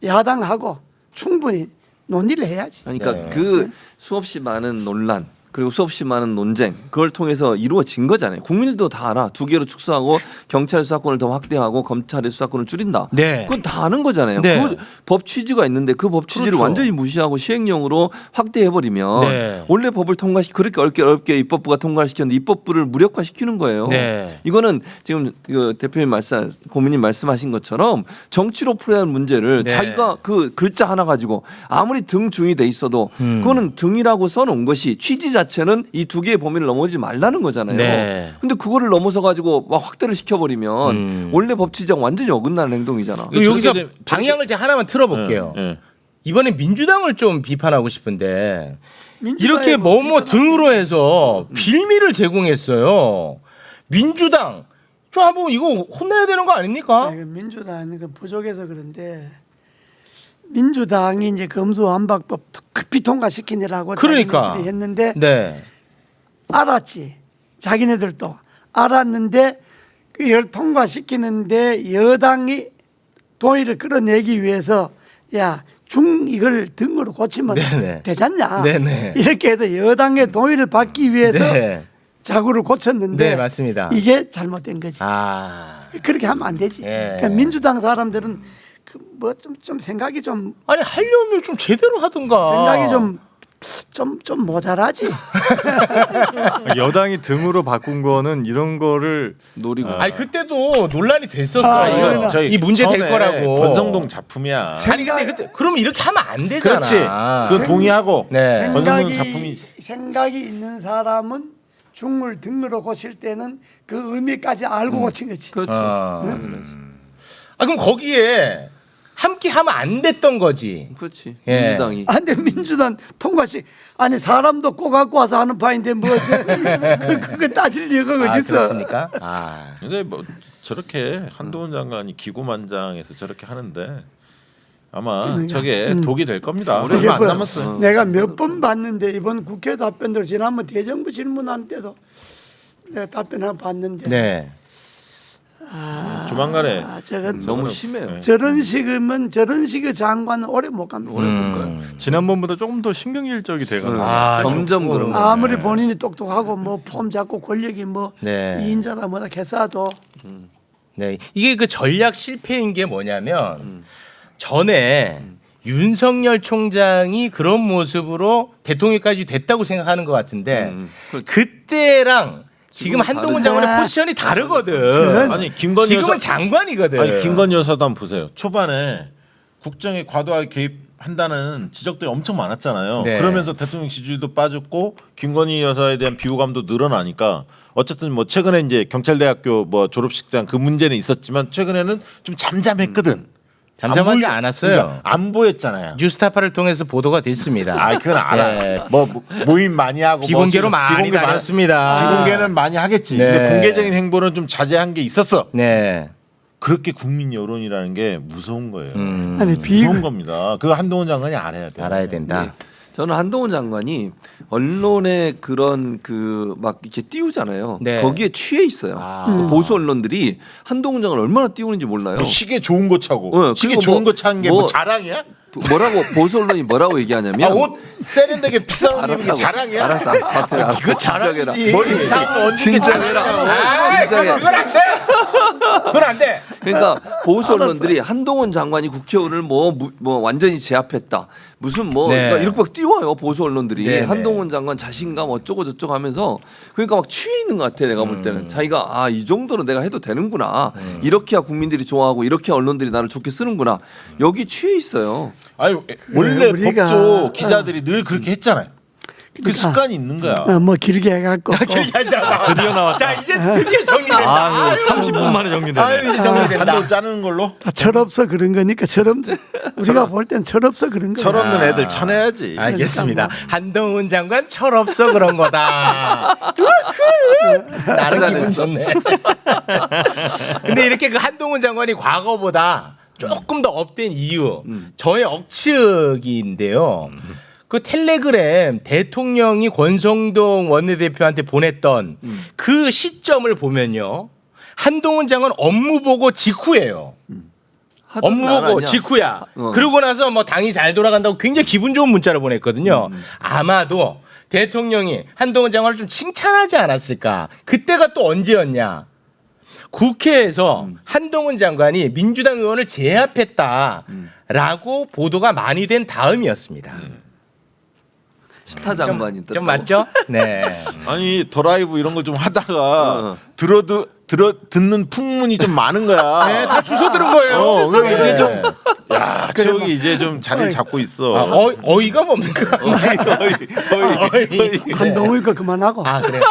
야당하고 충분히 논의를 해야지. 그러니까 네. 그 수없이 많은 논란 그리고 수없이 많은 논쟁 그걸 통해서 이루어진 거잖아요. 국민들도 다 알아. 2개로 축소하고 경찰 수사권을 더 확대하고 검찰의 수사권을 줄인다. 네. 그건 다 아는 거잖아요. 네. 그 법 취지가 있는데 그 법 취지를 그렇죠. 완전히 무시하고 시행령으로 확대해버리면 네. 원래 법을 그렇게 어렵게 입법부가 통과시켰는데 입법부를 무력화시키는 거예요. 네. 이거는 지금 그 대표님 고민님 말씀하신 것처럼 정치로 풀어야 할 문제를 네. 자기가 그 글자 하나 가지고 아무리 등중이 돼 있어도 그거는 등이라고 써놓은 것이 취지 자체는 이 2개의 범위를 넘어지지 말라는 거잖아요. 네. 근데 그거를 넘어서 가지고 막 확대를 시켜버리면 원래 법 취지랑 완전히 어긋나는 행동이잖아. 그럼 여기서 저렇게 방향을 제가 하나만 틀어볼게요. 예. 이번에 민주당을 좀 비판하고 싶은데 민주당이 이렇게 뭐 뭐뭐 등으로 해서 빌미를 제공했어요. 민주당 저 한번 이거 혼내야 되는 거 아닙니까? 민주당은 그 부족해서 그런데 민주당이 이제 검수완박법 급히 통과시키느라고 그러니까. 자기네들이 했는데 네. 알았지. 자기네들도 알았는데 그걸 통과시키는데 여당이 동의를 끌어내기 위해서 이걸 등으로 고치면 네네. 되잖냐. 네네. 이렇게 해서 여당의 동의를 받기 위해서 네. 자구를 고쳤는데 네, 맞습니다. 이게 잘못된 거지. 아. 그렇게 하면 안 되지. 네. 그러니까 민주당 사람들은 좀 생각이 좀 아니 하려면 좀 제대로 하든가. 생각이 좀 모자라지. 여당이 등으로 바꾼 거는 이런 거를 노리고. 아니 그때도 논란이 됐었어. 아, 이거 그러니까. 저희 이 문제 될 처음에 거라고. 권성동 작품이야. 아니 근데 그때 그럼 이렇게 하면 안 되잖아. 그렇지. 그건 동의하고. 네. 권성동 작품이 생각이 있는 사람은 중을 등으로 고칠 때는 그 의미까지 알고 고친 거지. 그렇죠. 아 그럼 거기에 함께 하면 안 됐던 거지. 그렇지. 예. 민주당이. 안돼 민주당 통과시 아니 사람도 꼭 갖고 와서 하는 파인데 뭐 그거 따질 이유가 아 어디 있어? 그렇습니까? 아 근데 뭐 저렇게 한동훈 장관이 기고만장해서 저렇게 하는데 아마 저게 독이 될 겁니다. 그게 얼마 안 뭐 남았어. 내가 몇 번 봤는데 이번 국회 답변들 지난번 대정부 질문한 때도 내가 답변 한번 봤는데 네. 조만간에 저건 너무 심해요. 저런 식이면 저런 식의 장관은 오래 못 갑니다. 오래 못 가요. 지난번보다 조금 더 신경질적이 돼가는 아, 점점 그런 거. 아무리 본인이 똑똑하고 뭐 폼 잡고 권력이 뭐 네. 이인자다 뭐다 개사도 네. 이게 그 전략 실패인 게 뭐냐면 전에 윤석열 총장이 그런 모습으로 대통령까지 됐다고 생각하는 것 같은데 그렇죠. 그때랑 지금 지금은 한동훈 다르죠. 장관의 포지션이 다르거든. 그건 아니 김건희 지금은 여사 장관이거든. 아니 김건희 여사도 한번 보세요. 초반에 국정에 과도하게 개입한다는 지적들이 엄청 많았잖아요. 네. 그러면서 대통령 지지율도 빠졌고 김건희 여사에 대한 비호감도 늘어나니까 어쨌든 뭐 최근에 이제 경찰대학교 뭐 졸업식장 그 문제는 있었지만 최근에는 좀 잠잠했거든. 잠잠하지 안 보이- 않았어요. 그러니까 안 보였잖아요. 뉴스타파를 통해서 보도가 됐습니다. 아, 그건 알아. 네. 뭐 모임 많이 하고 비공개로 뭐 많이 비공개 다녔습니다. 비공개는 많이 하겠지. 네. 근데 공개적인 행보는 좀 자제한 게 있었어. 네. 그렇게 국민 여론이라는 게 무서운 거예요. 아니 무서운 겁니다. 그거 한동훈 장관이 알아야 돼. 알아야 된다. 저는 한동훈 장관이 언론의 그런 그 막 이렇게 띄우잖아요. 네. 거기에 취해 있어요. 그 보수 언론들이 한동훈 장관을 얼마나 띄우는지 몰라요. 뭐 시계 좋은 거 차고 시계 그리고 좋은 뭐- 거 차는 게 뭐 자랑이야? 뭐라고 보수 언론이 뭐라고 얘기하냐면 옷 세련되게 비싼 옷 입는 게 자랑이야? 알았어. 그거 자랑이지. 머리 이상한 거 얹는 게 진정해라. 자랑이야? 아, 진정해. 그건 안 돼. 그건 안 돼. 그러니까 보수 언론들이 한동훈 장관이 국회의원을 뭐 완전히 제압했다. 무슨 뭐 네. 그러니까 이렇게 막 띄워요 보수 언론들이. 네, 네. 한동훈 장관 자신감 어쩌고 저쩌고 하면서 그러니까 막 취해 있는 것 같아 내가 볼 때는. 자기가 아 이 정도로 내가 해도 되는구나. 이렇게야 국민들이 좋아하고 이렇게 언론들이 나를 좋게 쓰는구나. 여기 취해 있어요. 아니 원래 우리가- 법조 기자들이 늘 그렇게 했잖아요. 그 그러니까- 습관이 있는 거야. 뭐 길게 해갖고 드디어 나왔다. 자, 이제 드디어 정리된다. 아, 30분 만에 정리되네. 아유, 이제 정리된다. 한동 자르는 걸로 다 철없어 그런 거니까 우리가 볼 땐 철없어 그런 거야. 철없는 애들 쳐내야지. 알겠습니다. 한동훈 장관 철없어 그런 거다. 나는 기분 좋네. 근데 이렇게 그 한동훈 장관이 과거보다 조금 더 업된 이유 저의 억측인데요. 그 텔레그램 대통령이 권성동 원내대표한테 보냈던 그 시점을 보면요. 한동훈 장관 업무 보고 직후예요. 하던 업무 날 보고 아니야. 직후야. 어. 그러고 나서 뭐 당이 잘 돌아간다고 굉장히 기분 좋은 문자를 보냈거든요. 아마도 대통령이 한동훈 장관을 좀 칭찬하지 않았을까. 그때가 또 언제였냐. 국회에서 한동훈 장관이 민주당 의원을 제압했다라고 보도가 많이 된 다음이었습니다. 스타 장관이 좀 맞죠? 네. 아니 드라이브 이런 거 좀 하다가 어. 듣는 풍문이 좀 많은 거야. 네, 다 주워 들은 거예요. 그럼 이제 네. 좀 야, 최욱이 이제 좀 자리를 잡고 있어. 아, 어이가 뭡니까? 한동훈 거 그만하고. 아 그래요.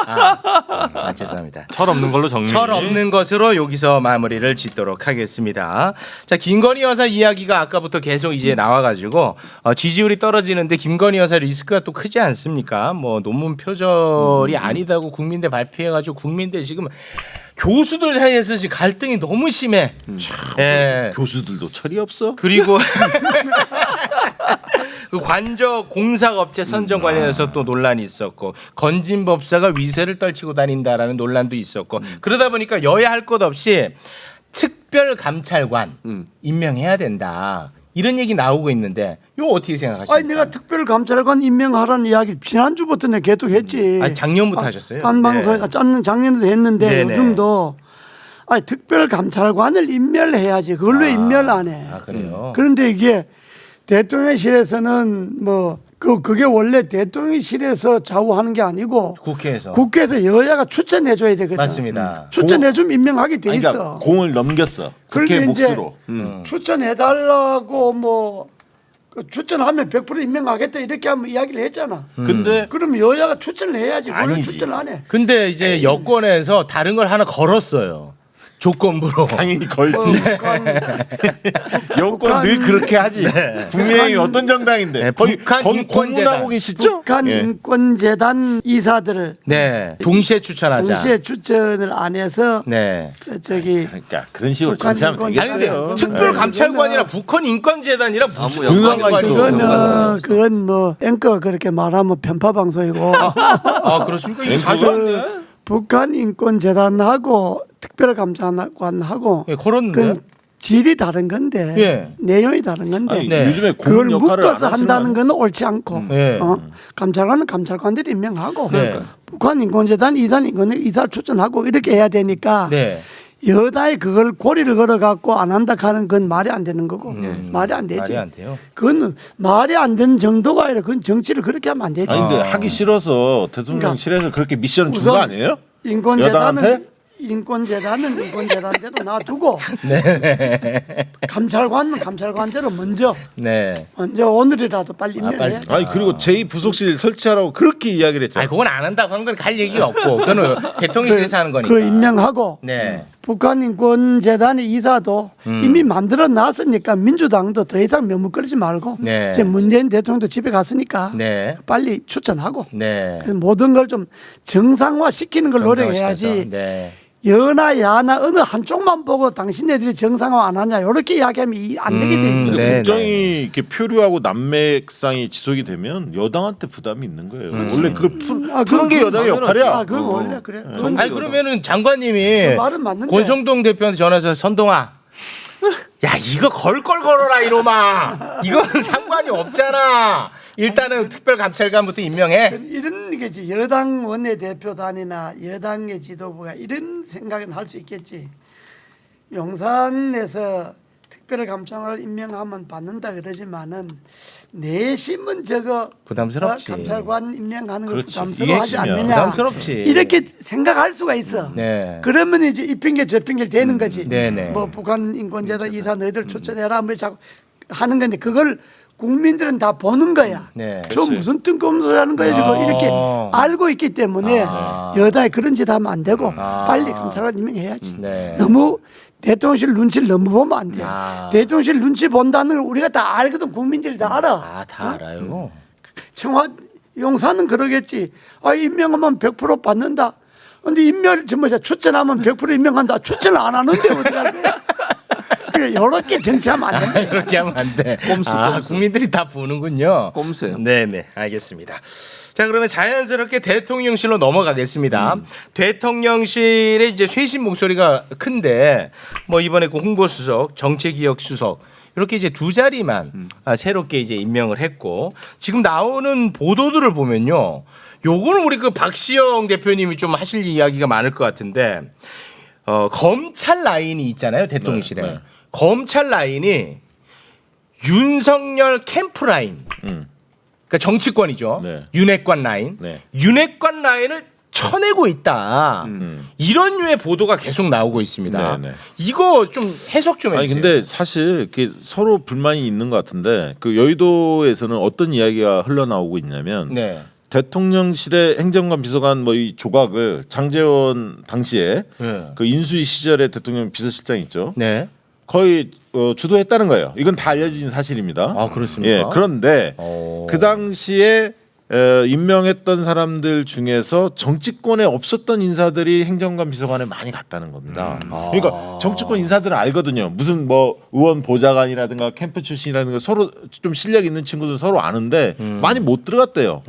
죄송합니다. 철 없는 걸로 정리. 철 없는 것으로 여기서 마무리를 짓도록 하겠습니다. 자, 김건희 여사 이야기가 아까부터 계속 이제 나와가지고 지지율이 떨어지는데 김건희 여사 리스크가 또 크지 않습니까? 뭐 논문 표절이 아니다고 국민대 발표해가지고 국민대 지금 교수들 사이에서 지금 갈등이 너무 심해. 예. 교수들도 철이 없어? 그리고 그 관저 공사업체 선정 관련해서 또 논란이 있었고 건진 법사가 위세를 떨치고 다닌다라는 논란도 있었고 그러다 보니까 여야 할 것 없이 특별 감찰관 임명해야 된다 이런 얘기 나오고 있는데 이거 어떻게 생각하십니까? 아니 내가 특별감찰관 임명하라는 이야기를 지난주부터 내가 계속 했지. 아니, 작년부터 하셨어요? 딴 방송에 작년에도 했는데 네네. 요즘도 아니 특별감찰관을 임명해야지. 그걸로 임명 안 해. 아 그래요? 그런데 이게 대통령실에서는 뭐 그게 원래 대통령실에서 좌우하는 게 아니고 국회에서 국회에서 여야가 추천해줘야 되거든. 맞습니다. 추천해주면 임명하게 돼 아니, 있어. 그러니까 공을 넘겼어. 국회 그런데 이제 몫으로. 추천해달라고 뭐 추천하면 100% 임명하겠다 이렇게 하면 이야기를 했잖아. 근데 그럼 여야가 추천을 해야지. 원래 아니지. 추천을 안 해. 근데 이제 여권에서 다른 걸 하나 걸었어요. 조건부로. 당연히 걸지. 북한, 여권 늘 그렇게 하지. 국민의힘이 어떤 정당인데? 네, 거기 북한 거기 인권재단. 고문하고 계시죠? 북한 예. 인권재단 이사들을 네. 동시에 추천하자. 동시에 추천을 안 해서 네. 저기 그러니까 그런 식으로 북한 정치하면 인권- 아니 근데 되겠어요. 특별 감찰관이라 북한 인권재단이라 아무 무슨 연관이 상관이 없어. 있어요? 그건 뭐 앵커가 그렇게 말하면 편파 방송이고 아 그렇습니까? 이게 사실인데? 북한 인권재단하고 특별감찰관하고 예, 걸었는데. 그건 질이 다른 건데 예. 내용이 다른 건데 아니, 네. 요즘에 그걸 고문 역할을 묶어서 안 하시는 한다는 거 건 옳지 않고 예. 감찰관은 감찰관들이 임명하고 네. 북한 인권재단 이사는 이사를 추천하고 이렇게 해야 되니까 네. 여당이 그걸 고리를 걸어 갖고 안 한다 하는 건 말이 안 되는 거고 말이 안 되지. 말이 안 돼요. 그건 말이 안 되는 정도가 아니라 그건 정치를 그렇게 하면 안 되지. 아니 근데 하기 싫어서 대통령실에서 그렇게 미션을 준 거 우선 아니에요? 인권재단은 인권재단대로 놔두고 감찰관은 감찰관대로 먼저 네. 오늘이라도 빨리 임명해야지. 아니 그리고 제2부속실 설치하라고 그렇게 이야기를 했잖아요. 아니 그건 안 한다고 하는 건 갈 얘기가 없고 그거는 대통령실에서 하는 거니까. 그 임명하고 네. 북한인권재단의 이사도 이미 만들어 놨으니까 민주당도 더 이상 머뭇거리지 말고 네. 이제 문재인 대통령도 집에 갔으니까 네. 빨리 추천하고 네. 그래서 모든 걸 좀 정상화 시키는 걸 노력해야지. 네. 여나 야나 어느 한쪽만 보고 당신네들이 정상화 안 하냐 이렇게 이야기하면 안 되게 돼 있어요. 네. 국정이 이렇게 표류하고 난맥상이 지속이 되면 여당한테 부담이 있는 거예요. 원래 그걸 푸는 게 여당의 역할이야. 그건 원래 그래. 그건 아니 그러면은 장관님이 그 말은 맞는데. 권성동 대표한테 전화해서 선동아 야 이거 걸 걸어라 이놈아 이거는 상관이 없잖아 일단은 특별감찰관부터 임명해. 이런 게지 여당 원내대표단이나 여당의 지도부가 이런 생각은 할 수 있겠지. 용산에서 특별감찰관을 임명하면 받는다 그러지만은 내심은 저거 부담스럽지. 감찰관 임명하는 걸 그렇지. 부담스러워하지 이게 핵심이야. 않느냐. 부담스럽지. 이렇게 생각할 수가 있어. 네. 그러면 이제 이 핑계 저 핑계 되는 거지. 네네. 뭐 북한 인권재단 이사 너희들 추천해라 뭐 자꾸 하는 건데 그걸 국민들은 다 보는 거야. 네. 저 무슨 뜬금없는 소리 하는 거야 지금 이렇게 알고 있기 때문에 여당이 그런 짓 하면 안 되고 빨리 감찰관 임명해야지. 네. 너무 대통령실 눈치를 너무 보면 안 돼. 대통령실 눈치 본다는 걸 우리가 다 알거든. 국민들이 다 알아. 아 다 알아요. 청와 용사는 그러겠지. 아 임명하면 100% 받는다. 근데 임명 뭐야 추천하면 100% 임명한다. 추천을 안 하는데 어떻게 할 거야? 그래 이렇게 정치하면 안 돼. 이렇게 하면 안 돼. 꼼수, 꼼수. 국민들이 다 보는군요. 꼼수예요. 네네 알겠습니다. 자 그러면 자연스럽게 대통령실로 넘어가겠습니다. 대통령실의 이제 쇄신 목소리가 큰데 뭐 이번에 그 홍보수석, 정책기획수석 이렇게 이제 두 자리만 새롭게 이제 임명을 했고 지금 나오는 보도들을 보면요, 요거는 우리 그 박시영 대표님이 좀 하실 이야기가 많을 것 같은데 검찰 라인이 있잖아요 대통령실에. 네. 검찰 라인이 윤석열 캠프 라인. 그러니까 정치권이죠. 네. 윤핵관 라인. 네. 윤핵관 라인을 쳐내고 있다. 이런 류의 보도가 계속 나오고 있습니다. 네, 네. 이거 좀 해석 좀 아니 해주세요. 근데 사실 이렇게 서로 불만이 있는 것 같은데 그 여의도에서는 어떤 이야기가 흘러나오고 있냐면 네. 대통령실의 행정관 비서관 뭐 이 조각을 장제원 당시에 네. 그 인수위 시절에 대통령 비서실장 있죠. 네. 거의 주도했다는 거예요. 이건 다 알려진 사실입니다. 아 그렇습니까? 예, 그런데 오. 그 당시에 임명했던 사람들 중에서 정치권에 없었던 인사들이 행정관 비서관에 많이 갔다는 겁니다. 그러니까 정치권 인사들은 알거든요. 무슨 뭐 의원 보좌관이라든가 캠프 출신이라든가 서로 좀 실력 있는 친구들 서로 아는데 많이 못 들어갔대요.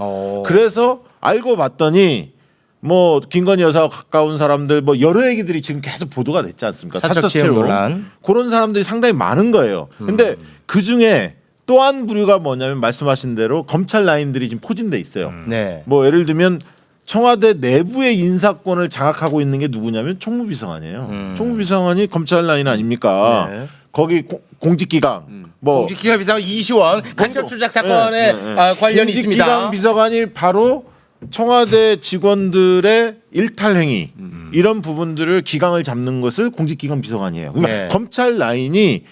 그래서 알고 봤더니 뭐 김건희 여사와 가까운 사람들 뭐 여러 얘기들이 지금 계속 보도가 됐지 않습니까? 사적 채용 논란. 그런 사람들이 상당히 많은 거예요. 근데 그 중에 또 한 부류가 뭐냐면 말씀하신 대로 검찰 라인들이 지금 포진돼 있어요. 네. 뭐 예를 들면 청와대 내부의 인사권을 장악하고 있는 게 누구냐면 총무비서관이에요. 총무비서관이 검찰 라인 아닙니까? 네. 거기 공직기강 뭐 공직기관 비서관 이시원 간첩 조작 사건에 관련이 있습니다. 공직기강 비서관이 바로 청와대 직원들의 일탈 행위 이런 부분들을 기강을 잡는 것을 공직기강 비서관이에요. 그러니까 네. 검찰 라인이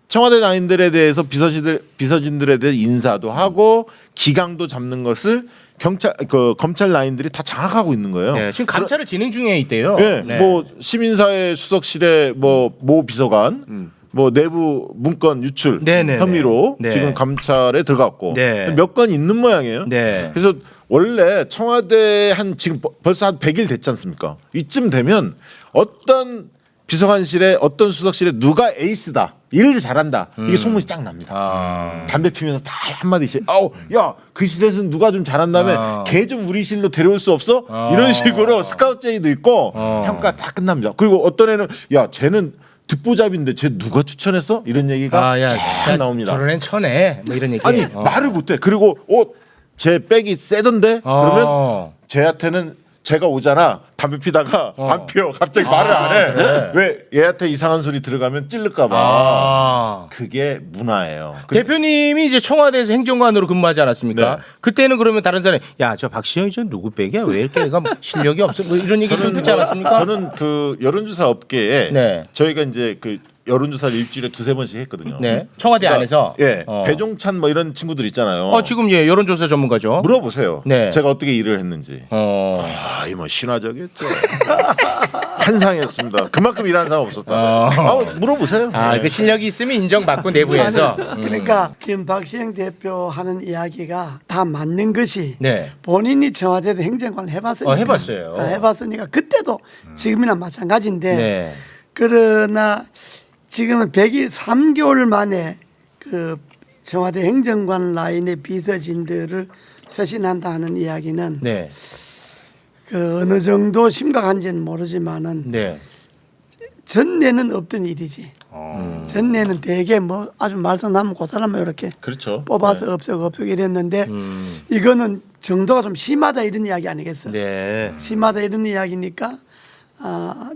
청와대 라인들에 대해서 비서진들에 대해 인사도 하고 기강도 잡는 것을 검찰 라인들이 다 장악하고 있는 거예요. 네, 지금 감찰을 진행 중에 있대요. 예, 네. 뭐 시민사회 수석실의 뭐 모 비서관, 뭐 내부 문건 유출 네네네. 혐의로 네. 지금 감찰에 들어갔고 네. 몇 건 있는 모양이에요. 네. 그래서 원래 청와대 지금 벌써 한 100일 됐지 않습니까? 이쯤 되면 어떤 비서관실에 어떤 수석실에 누가 에이스다, 일을 잘한다, 이게 소문이 쫙 납니다. 담배 피면서 다 한마디씩 아우 야 그 실에서는 누가 좀 잘한다며 걔 좀 우리 실로 데려올 수 없어? 이런 식으로 스카우트 제의도 있고 평가 다 끝납니다. 그리고 어떤 애는 야 쟤는 듣보잡인데 쟤 누가 추천했어? 이런 얘기가 쫙 나옵니다. 저런 애는 쳐내. 뭐 이런 얘기. 아니 말을 못해. 그리고 쟤 백이 세던데 그러면 쟤한테는 제가 오잖아. 담배 피다가 안 피워. 갑자기 말을 안 해. 그래. 왜 얘한테 이상한 소리 들어가면 찔릴까 봐. 아. 그게 문화예요. 대표님이 이제 청와대에서 행정관으로 근무하지 않았습니까? 네. 그때는 그러면 다른 사람이 야 저 박시영이 저 누구 백이야 왜 이렇게 애가 실력이 없어 뭐 이런 얘기 좀 듣지 않았습니까? 저는 그 여론조사 업계에 네. 저희가 이제 그 여론조사를 일주일에 2-3번씩 했거든요. 네. 청와대 안에서 예. 어. 배종찬 뭐 이런 친구들 있잖아요. 지금 예 여론조사 전문가죠. 물어보세요. 네. 제가 어떻게 일을 했는지. 이 뭐 신화적이었죠. 환상이었습니다. 그만큼 일하는 사람 없었다. 물어보세요. 네. 그 실력이 있으면 인정받고 내부에서. 그러니까 지금 박시영 대표 하는 이야기가 다 맞는 것이 네. 본인이 청와대도 행정관을 해봤으니까 해봤어요. 해봤으니까 그때도 지금이나 마찬가지인데 네. 그러나 지금은 100일 3개월 만에 그 청와대 행정관 라인의 비서진들을 쇄신한다 하는 이야기는 네. 그 어느 정도 심각한지는 모르지만은 네. 전례는 없던 일이지. 전례는 대개 뭐 아주 말썽나면 그 사람을 이렇게 그렇죠. 뽑아서 없애고 이랬는데 이거는 정도가 좀 심하다 이런 이야기 아니겠어? 네. 심하다 이런 이야기니까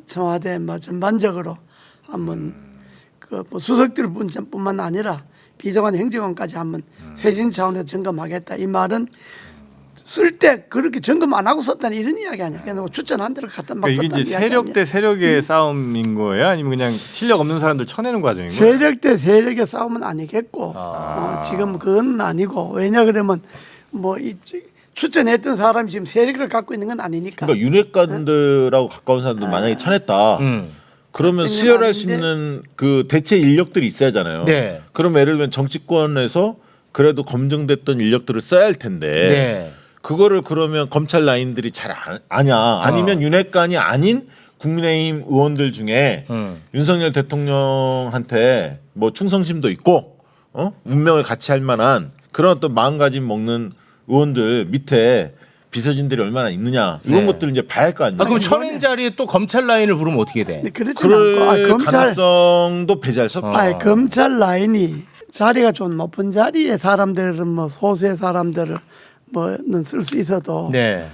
청와대 뭐 전반적으로 한번 그 뭐 수석들뿐만 아니라 비서관 행정관까지 한번 쇄신 차원에서 점검하겠다 이 말은 쓸 때 그렇게 점검 안 하고 썼다는 이런 이야기 아니야. 그냥 추천한 대로 갖다 막 그러니까 썼다는 이게 이제 이야기 세력 아니야. 대 세력의 싸움인 거예요? 아니면 그냥 실력 없는 사람들 쳐내는 과정인 거예요? 세력 대 세력의 싸움은 아니겠고 지금 그건 아니고 왜냐 그러면 뭐 이 추천했던 사람이 지금 세력을 갖고 있는 건 아니니까. 그러니까 윤핵관들하고 가까운 사람들 만약에 쳐냈다. 그러면 수혈할 수 있는 그 대체 인력들이 있어야잖아요. 네. 그럼 예를 들면 정치권에서 그래도 검증됐던 인력들을 써야 할 텐데 네. 그거를 그러면 검찰 라인들이 잘 아냐 아니면 윤핵관이 아닌 국민의힘 의원들 중에 윤석열 대통령한테 뭐 충성심도 있고 운명을 같이 할 만한 그런 어떤 마음가짐 먹는 의원들 밑에 비서진들이 얼마나 있느냐 이런 것들을 이제 봐야 할 거 아니에요. 그럼 천인 자리에 또 검찰 라인을 부르면 어떻게 돼? 근데 그렇지 그럴 않고 검찰 가능성도 배제할 수 없다. 검찰 라인이 자리가 좀 높은 자리에 사람들은 뭐 소수의 사람들을 뭐는 쓸 수 있어도 네.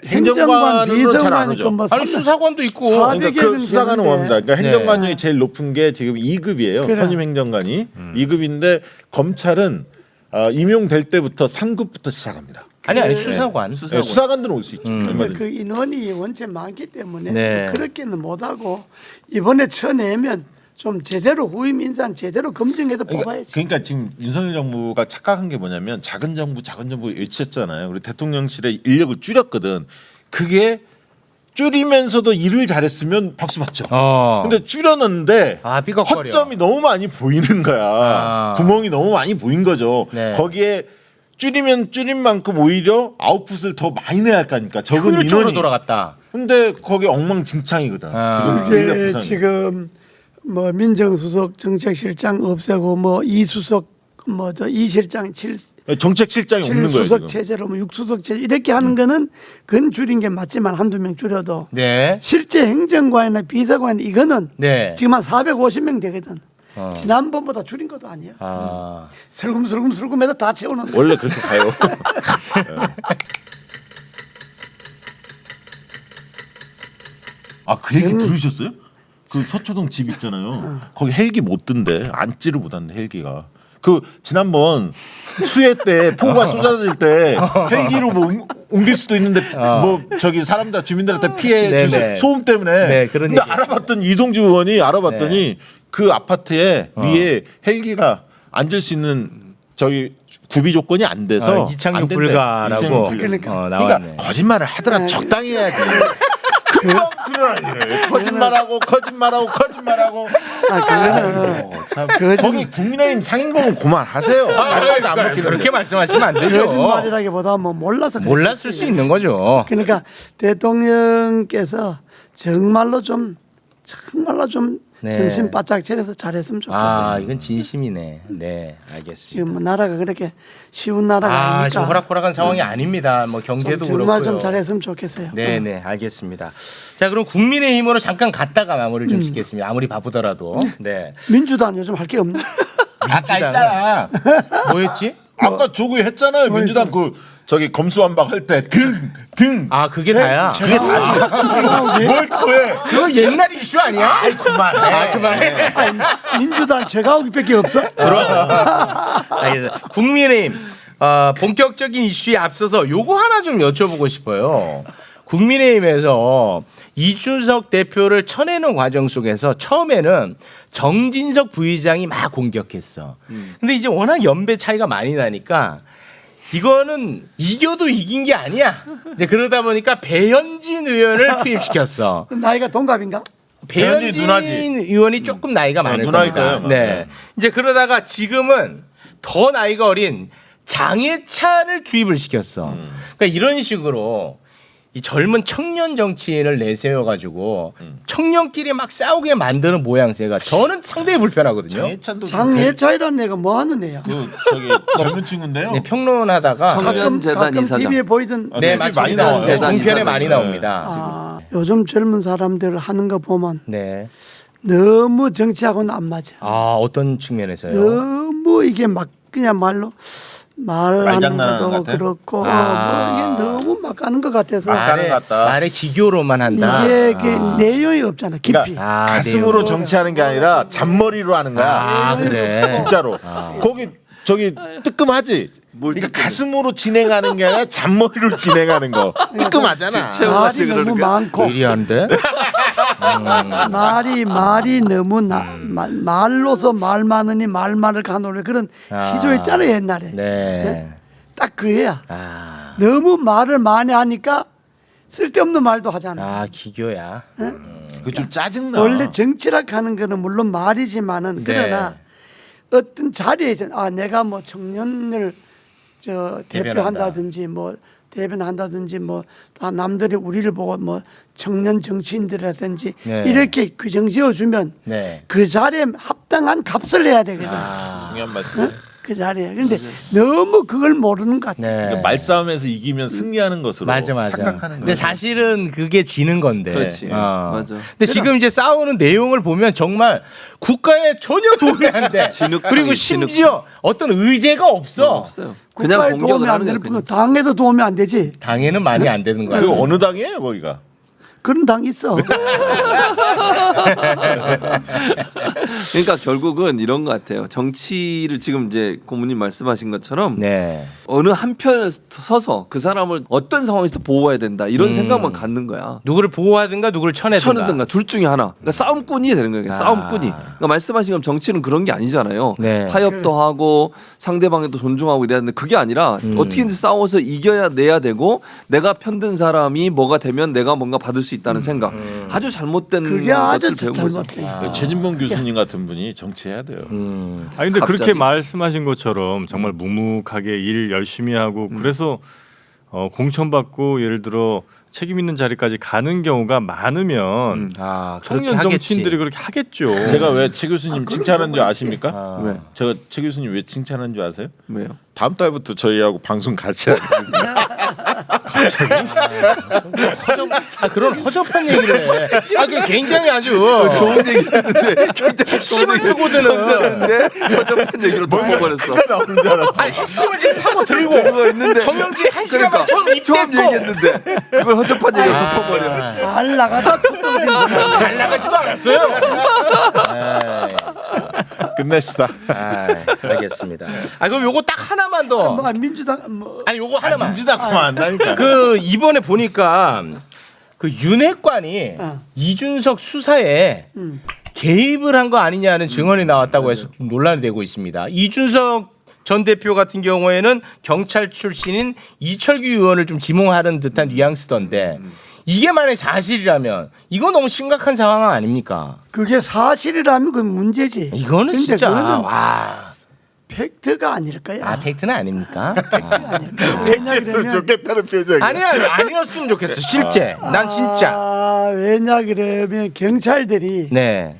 행정관으로 잘 안 오죠. 뭐 아니 수사관도 있고. 그러니까 그 400여명 수사관은 되는데. 뭡니다. 그러니까 네. 행정관이 제일 높은 게 지금 2급이에요. 그래. 선임 행정관이 2급인데 검찰은 임용될 때부터 3급부터 시작합니다. 아니 수사관. 네, 수사관들은 올 수 있죠. 근데 얼마든지. 그 인원이 원체 많기 때문에 네. 그렇게는 못하고 이번에 쳐내면 좀 제대로 후임 인사는 제대로 검증해서 뽑아야지. 그러니까 지금 윤석열 정부가 착각한 게 뭐냐면 작은 정부 외쳤잖아요. 우리 대통령실의 인력을 줄였거든. 그게 줄이면서도 일을 잘했으면 박수 받죠. 근데 줄였는데 삐걱거려. 허점이 너무 많이 보이는 거야. 구멍이 너무 많이 보인 거죠. 네. 거기에 줄이면 줄인 만큼 오히려 아웃풋을 더 많이 내야 할 거니까 적은 효율적으로 인원이. 돌아갔다. 근데 거기 엉망진창이거든. 지금 인력 이게 구성이. 지금 뭐 민정수석 정책실장 없애고 뭐 이수석 뭐 저 이실장 정책실장이 없는 거예요. 칠수석 지금. 체제로 뭐 육수석 체제 이렇게 하는 거는 그건 줄인 게 맞지만 한두 명 줄여도 네. 실제 행정관이나 비서관 이거는 네. 지금 한 450명 되거든. 지난번보다 줄인 것도 아니에요. 슬금슬금슬금해서 다 채우는. 원래 그렇게 가요. 그 얘기 들으셨어요? 그 서초동 집 있잖아요. 거기 헬기 못 든대. 앉지를 못한대 헬기가. 그 지난번 수해 때 폭우가 쏟아질 때 헬기로 뭐 옮길 수도 있는데 뭐 저기 사람들 주민들한테 피해 네네. 줄 소음 때문에. 네, 그런 근데 얘기. 알아봤더니 이동주 의원이 알아봤더니 그 아파트에 위에 헬기가 앉을 수 있는 저기 구비 조건이 안 돼서 이착륙 안 된대. 불가라고 이착륙 불가. 그러니까. 나왔네. 그러니까 거짓말을 하더라도 적당히 해야지. 금방 드러나지. 거짓말하고 거짓말하고. 그거는 참. 거기 국민의힘 상임고문 그만하세요. 말도 안 먹히는 그렇게 말씀하시면 안 되죠. 거짓말이라기보다 뭐 몰라서 그래요. 몰랐을 수 있는 거죠. 그러니까 대통령께서 정말로 좀 네. 정신 바짝 차려서 잘했으면 좋겠어요. 이건 진심이네. 네, 알겠습니다. 지금 뭐 나라가 그렇게 쉬운 나라가 아니니까 지금 호락호락한 상황이 아닙니다. 뭐 경제도 정말 그렇고요. 좀 잘했으면 좋겠어요. 네, 네, 알겠습니다. 자, 그럼 국민의힘으로 잠깐 갔다가 마무리를 좀 짓겠습니다. 아무리 바쁘더라도. 네. 민주당 요즘 할 게 없네. 아까 있잖아. 뭐였지? 아까 조국 했잖아요. 민주당 그 저기 검수완박 할 때 등. 아 그게 다야. 그게 다지. 뭘 더해? 그거 옛날 이슈 아니야? 아이 그만해. 그만해. 민주당 최강욱밖에 없어. 알겠습니다. 국민의힘 본격적인 이슈에 앞서서 요거 하나 좀 여쭤보고 싶어요. 국민의힘에서 이준석 대표를 쳐내는 과정 속에서 처음에는 정진석 부의장이 막 공격했어. 근데 이제 워낙 연배 차이가 많이 나니까 이거는 이겨도 이긴 게 아니야. 이제 그러다 보니까 배현진 의원을 투입시켰어. 나이가 동갑인가? 배현진 배현진 누나지. 의원이 조금 나이가 많을 누나일 겁니다. 거예요. 네. 이제 그러다가 지금은 더 나이가 어린 장해찬을 투입을 시켰어. 그러니까 이런 식으로 이 젊은 청년 정치인을 내세워 가지고 청년끼리 막 싸우게 만드는 모양새가 저는 상당히 불편하거든요. 장해찬도 장예차이라는 애가 뭐 하는 애야? 그 저기 젊은 친구인데요. 네, 평론하다가 청년재단 가끔 이사장. TV에 보이던 아, 네 TV 많이 맞습니다. 나와요. 네, 재단 종편에 이사장. 많이 나옵니다. 아, 요즘 젊은 사람들 하는 거 보면 네. 너무 정치하고는 안 맞아. 아 어떤 측면에서요? 너무 이게 막 그냥 말하는 말장난 것도 같아? 그렇고 아. 뭐 이게 너무 막 가는 것 같아서 아. 같다. 말에 기교로만 한다. 이게 내용이 없잖아. 깊이. 그러니까 아, 가슴으로 내용. 정치하는 게 아니라 잔머리로 하는 거야. 아 그래. 진짜로. 거기 저기 뜨끔하지. 그러니까 가슴으로 진행하는 게 아니라 잔머리로 진행하는 거. 뜨끔하잖아. 말이 너무 많고 예리한데? 말이 너무 말로서 말 많으니 말만을 가노래 그런 시조 있잖아요 옛날에. 네. 딱 그거야. 아, 너무 말을 많이 하니까 쓸데없는 말도 하잖아. 아 기교야. 그 좀 짜증나. 원래 정치락 하는 거는 물론 말이지만은 그러나 어떤 자리에서 내가 뭐 청년을 대표한다든지 뭐 대변한다든지 뭐 다 남들이 우리를 보고 뭐 청년 정치인들이라든지 네. 이렇게 규정 지어주면 네. 그 자리에 합당한 값을 내야 되거든. 중요한 말씀. 그 자리에. 그런데 너무 그걸 모르는 것 같아. 네. 그러니까 말싸움에서 이기면 승리하는 것으로 맞아. 착각하는 거예요. 근데 사실은 그게 지는 건데. 그렇지. 맞아. 근데 지금 이제 싸우는 내용을 보면 정말 국가에 전혀 도움이 안 돼. 진흙탕이, 그리고 심지어 어떤 의제가 없어. 없어요. 그냥 국가에 공격을 도움이 안 하는 될 거예요. 뿐 당에도 도움이 안 되지. 당에는 많이 안 되는 거야. 그 어느 당이에요, 거기가? 그런 당 있어. 그러니까 결국은 이런 것 같아요. 정치를 지금 이제 고모님 말씀하신 것처럼 네. 어느 한편에 서서 그 사람을 어떤 상황에서 보호해야 된다 이런 생각만 갖는 거야. 누구를 보호하든가 누구를 쳐내든가. 쳐내든가 둘 중에 하나. 그러니까 싸움꾼이 되는 거예요. 싸움꾼이. 그러니까 말씀하신 것처럼 정치는 그런 게 아니잖아요. 네. 타협도 하고 상대방에도 존중하고 이래야 되는데 그게 아니라 어떻게든 싸워서 이겨야 내야 되고 내가 편든 사람이 뭐가 되면 내가 뭔가 받을 수 있다는 생각. 아주 잘못된 그게 아주 것들 배운 거죠. 잘못된. 최진봉 교수님 같은 분이 정치해야 돼요. 아니 근데 갑자기. 그렇게 말씀하신 것처럼 정말 묵묵하게 일 열심히 하고 그래서 공천받고 예를 들어 책임 있는 자리까지 가는 경우가 많으면 아, 청년 정치인들이 그렇게 하겠죠. 제가 왜 최 교수님 칭찬한 줄 아십니까? 왜? 제가 최 교수님 왜 칭찬한 줄 아세요? 왜요? 다음 달부터 저희하고 방송 같이 하는 그런 허접한 얘기를 해. 그 굉장히 아주 좋은 얘기였는데 굉장히 핵심을 파고드는. 허접한 얘기로 덮어버렸어. 나오는 줄 알았어. 아니 핵심을 지금 파고 들고 그거 있는데 정영진 한 시간 만에 처음 처음 입됐고 얘기했는데 그걸 허접한 얘기로 덮어버려. 잘 나가다 잘 나가지도 않았어요. 끝냅시다. 알겠습니다. 그럼 요거 딱 하나만 더. 뭐 민주당 뭐 아니 요거 하나만. 민주당 그만 안다니까. 그 이번에 보니까 그 윤핵관이 이준석 수사에 개입을 한 거 아니냐는 증언이 나왔다고 해서 좀 논란이 되고 있습니다. 이준석 전 대표 같은 경우에는 경찰 출신인 이철규 의원을 좀 지목하는 듯한 뉘앙스던데 이게 만약 사실이라면 이거 너무 심각한 상황 아닙니까? 그게 사실이라면 그 문제지. 이거는 근데 진짜 그거는 와. 팩트가 아닐 거야. 팩트는 아닙니까? 됐으면 좋겠다는 표정이. 아니었으면 좋겠어. 실제. 난 진짜. 왜냐 그러면 경찰들이 네.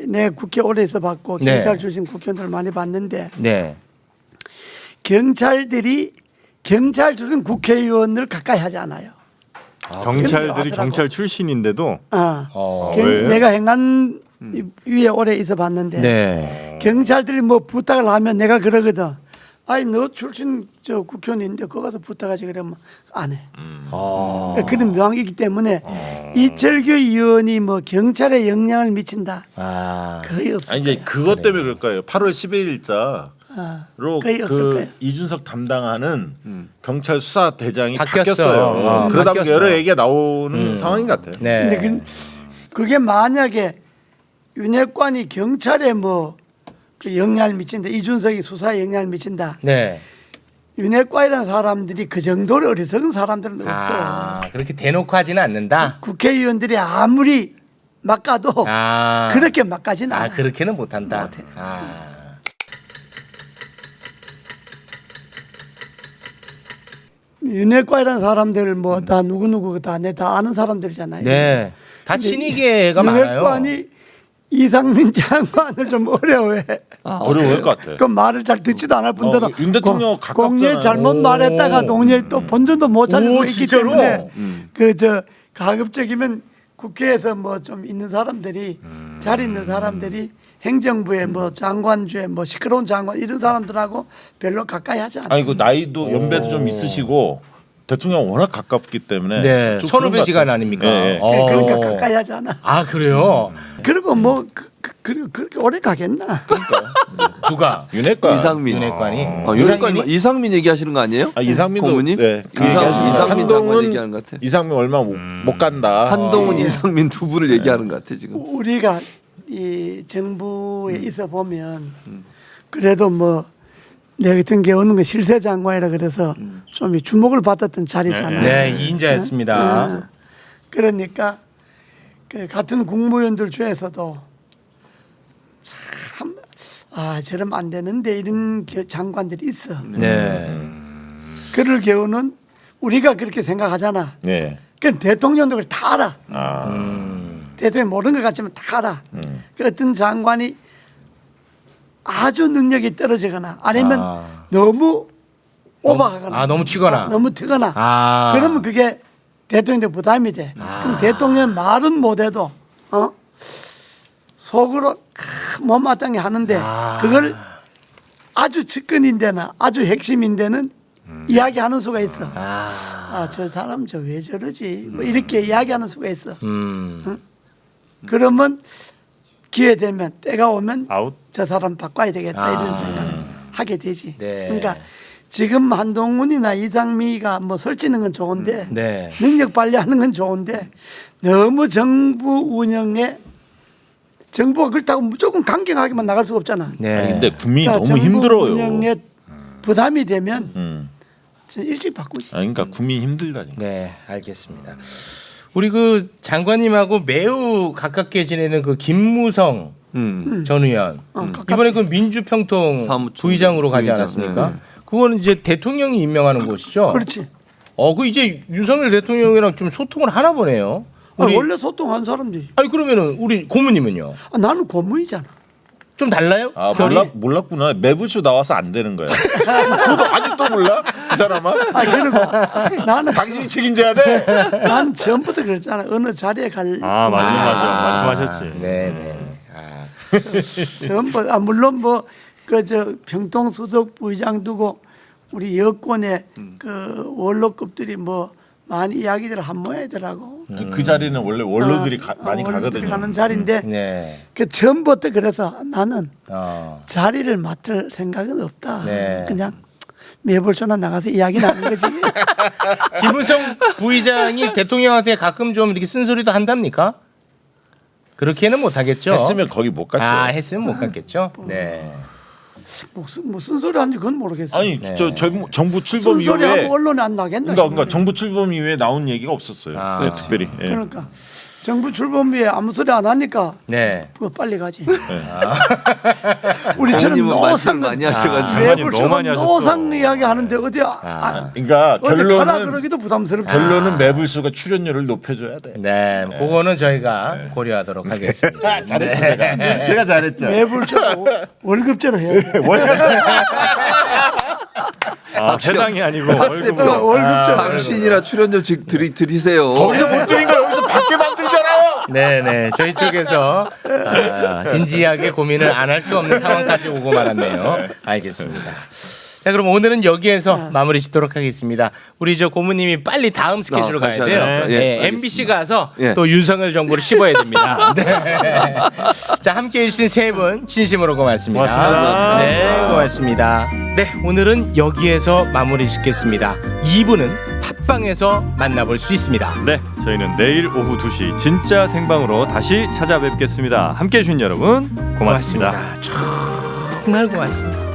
내 국회 오래 있어봤고 네. 경찰 출신 국회의원들 많이 봤는데 네. 경찰들이 경찰 출신 국회의원을 가까이 하지 않아요. 경찰들이 하더라고. 경찰 출신인데도 왜요? 내가 행안 위에 오래 있어봤는데 네. 경찰들이 뭐 부탁을 하면 내가 그러거든. 아니 너 출신 저 국회의원인데 거기 가서 붙어가지 그러면 안 해. 그런 명이기 때문에 이철규 의원이 뭐 경찰에 영향을 미친다. 거의 없을 아니 이제 거예요. 그것 때문에 그럴 거예요. 8월 11일자로 거의 없을 그 거예요. 이준석 담당하는 경찰 수사 대장이 바뀌었어. 바뀌었어요. 그러다 보니 바뀌었어. 여러 얘기가 나오는 상황인 것 같아요. 네. 근데 그게 만약에 윤핵관이 경찰에 뭐 그 영향을 미친다. 이준석이 수사에 영향을 미친다. 네. 윤핵관이라는 사람들이 그 정도로 어리석은 사람들은 없어. 아, 그렇게 대놓고 하지는 않는다. 국회의원들이 아무리 막가도 그렇게 막가지는 않아. 그렇게는 못한다. 윤핵관이라는 사람들 뭐 다 누구누구 다 내 다 아는 사람들이잖아요. 네. 다 근데 친이계가 많아요. 윤핵관이 이상민 장관을 좀 어려워해. 어려울 것 같아. 그 말을 잘 듣지도 않을 뿐더러 윤 대통령 가깝잖아요. 공예 잘못 말했다가 동료에 또 본전도 못 찾을 수 있기 진짜로? 때문에 그 저 가급적이면 국회에서 뭐 좀 있는 사람들이 잘 있는 사람들이 행정부에 뭐 장관주에 뭐 시끄러운 장관 이런 사람들하고 별로 가까이 하지 않아요. 아니 그 나이도 연배도 좀 있으시고 대통령 워낙 가깝기 때문에 네. 좀 선후배 그런 것 시간 같아요. 아닙니까? 네. 그러니까 가까이 하지 않아. 아, 그래요? 그리고 뭐 그렇게 오래 가겠나? 누가? 윤핵관 이상민. 윤핵관이? 이상민 얘기하시는 거 아니에요? 이상민도 고모님? 네, 그 이상민 얘기하시는 거. 장관 한동훈 얘기하는 것 같아. 이상민 얼마 못 간다. 한동훈, 이상민 두 분을 얘기하는 것 같아 지금. 우리가 이 정부에 있어 보면 그래도 뭐 내 같은 경우는 그 실세 장관이라 그래서 좀 주목을 받았던 자리잖아요. 네, 이인자였습니다. 그러니까 그 같은 국무위원들 중에서도 참 저러면 안 되는데 이런 장관들이 있어. 네. 그럴 경우는 우리가 그렇게 생각하잖아. 네. 그 대통령도 그걸 다 알아. 대통령 모르는 것 같지만 다 알아. 그 어떤 장관이 아주 능력이 떨어지거나 아니면 너무 오버하거나 너무 튀거나. 너무 튀거나 그러면 그게 대통령한테 부담이 돼. 그럼 대통령 말은 못해도 속으로 못마땅해 하는데 그걸 아주 측근인데나 아주 핵심인데는 이야기하는 수가 있어. 저 사람 저 왜 저러지? 뭐 이렇게 이야기하는 수가 있어. 그러면 기회 되면 때가 오면 아웃. 저 사람 바꿔야 되겠다 이런 생각을 하게 되지. 네. 그러니까 지금 한동훈이나 이상미가 뭐 설치는 건 좋은데 네. 능력 발휘하는 건 좋은데 너무 정부 운영에 정부가 그렇다고 무조건 강경하게만 나갈 수가 없잖아. 네. 아니, 근데 국민이 그러니까 너무 정부 힘들어요. 운영에 부담이 되면 전 일찍 바꾸지. 그러니까 국민이 힘들다니까. 네, 알겠습니다. 우리 그 장관님하고 매우 가깝게 지내는 그 김무성 전 의원 이번에 그 민주평통 사무총장, 부의장으로 가지 부의장. 않았습니까? 네. 그거는 이제 대통령이 임명하는 곳이죠. 그렇지. 그 이제 윤석열 대통령이랑 좀 소통을 하나 보네요. 우리 원래 소통한 사람들이. 아니 그러면은 우리 고모님은요? 나는 고문이잖아. 좀 달라요? 별이? 몰랐구나. 매부쇼 나와서 안 되는 거야. 그것도 아직도 몰라? 이 사람아? 그리고 나는 당신이 책임져야 돼. 난 처음부터 그랬잖아. 어느 자리에 갈. 맞아. 말씀하셨지. 네. 처음부터 물론 뭐 그 저 평통 수석 부의장 두고 우리 여권의 그 원로급들이 뭐 많이 이야기들을 한 모양이더라고. 그 자리는 원래 원로들이 많이 원로들이 가거든요. 가는 자리인데 네. 그 처음부터 그래서 나는 자리를 맡을 생각은 없다. 네. 그냥 매불쇼나 나가서 이야기 나누는 거지. 김무성 부의장이 대통령한테 가끔 좀 이렇게 쓴소리도 한답니까? 그렇게는 못 하겠죠. 했으면 거기 못 갔죠. 했으면 못 갔겠죠. 네. 무슨 소리 하는지 그건 모르겠어. 아니 네. 저 정부 출범 쓴소리 이후에 하면 언론에 안 나겠나? 그러니까 정부 출범 이후에 나온 얘기가 없었어요. 네, 특별히. 예. 그러니까 정부 출범비에 아무 소리 안 하니까 네. 그거 빨리 가지. 우리처럼 장관님은 말씀을 노상 많이 하셔가지고. 장관님 너무 많이 하셨어. 노상 이야기 하는데 어디 그러니까 어디 가라 결론은 그러기도 부담스럽다. 결론은 매불수가 출연료를 높여줘야 돼. 네, 그거는 저희가 고려하도록 하겠습니다. 잘했죠. 제가 잘했죠. 매불쇼 월급제로 해야 돼. 회당이 아니고 월급으로. 월급제로. 당신이나 출연료 드리세요. 거기서 못 드린 거 여기서 밖에 만들잖아요. 네. 저희 쪽에서 진지하게 고민을 안 할 수 없는 상황까지 오고 말았네요. 알겠습니다. 자, 그럼 오늘은 여기에서 마무리 짓도록 하겠습니다. 우리 저 고모님이 빨리 다음 스케줄로 가야 가셔야 돼요. 돼요. 네, 예, MBC 가서 예. 또 윤석열 정부를 씹어야 됩니다. 네. 자, 함께해 주신 세 분 진심으로 고맙습니다. 고맙습니다. 네, 고맙습니다. 네, 오늘은 여기에서 마무리 짓겠습니다. 2부는 팟빵에서 만나볼 수 있습니다. 네, 저희는 내일 오후 2시 진짜 생방으로 다시 찾아뵙겠습니다. 함께해 주신 여러분 고맙습니다. 정말 고맙습니다.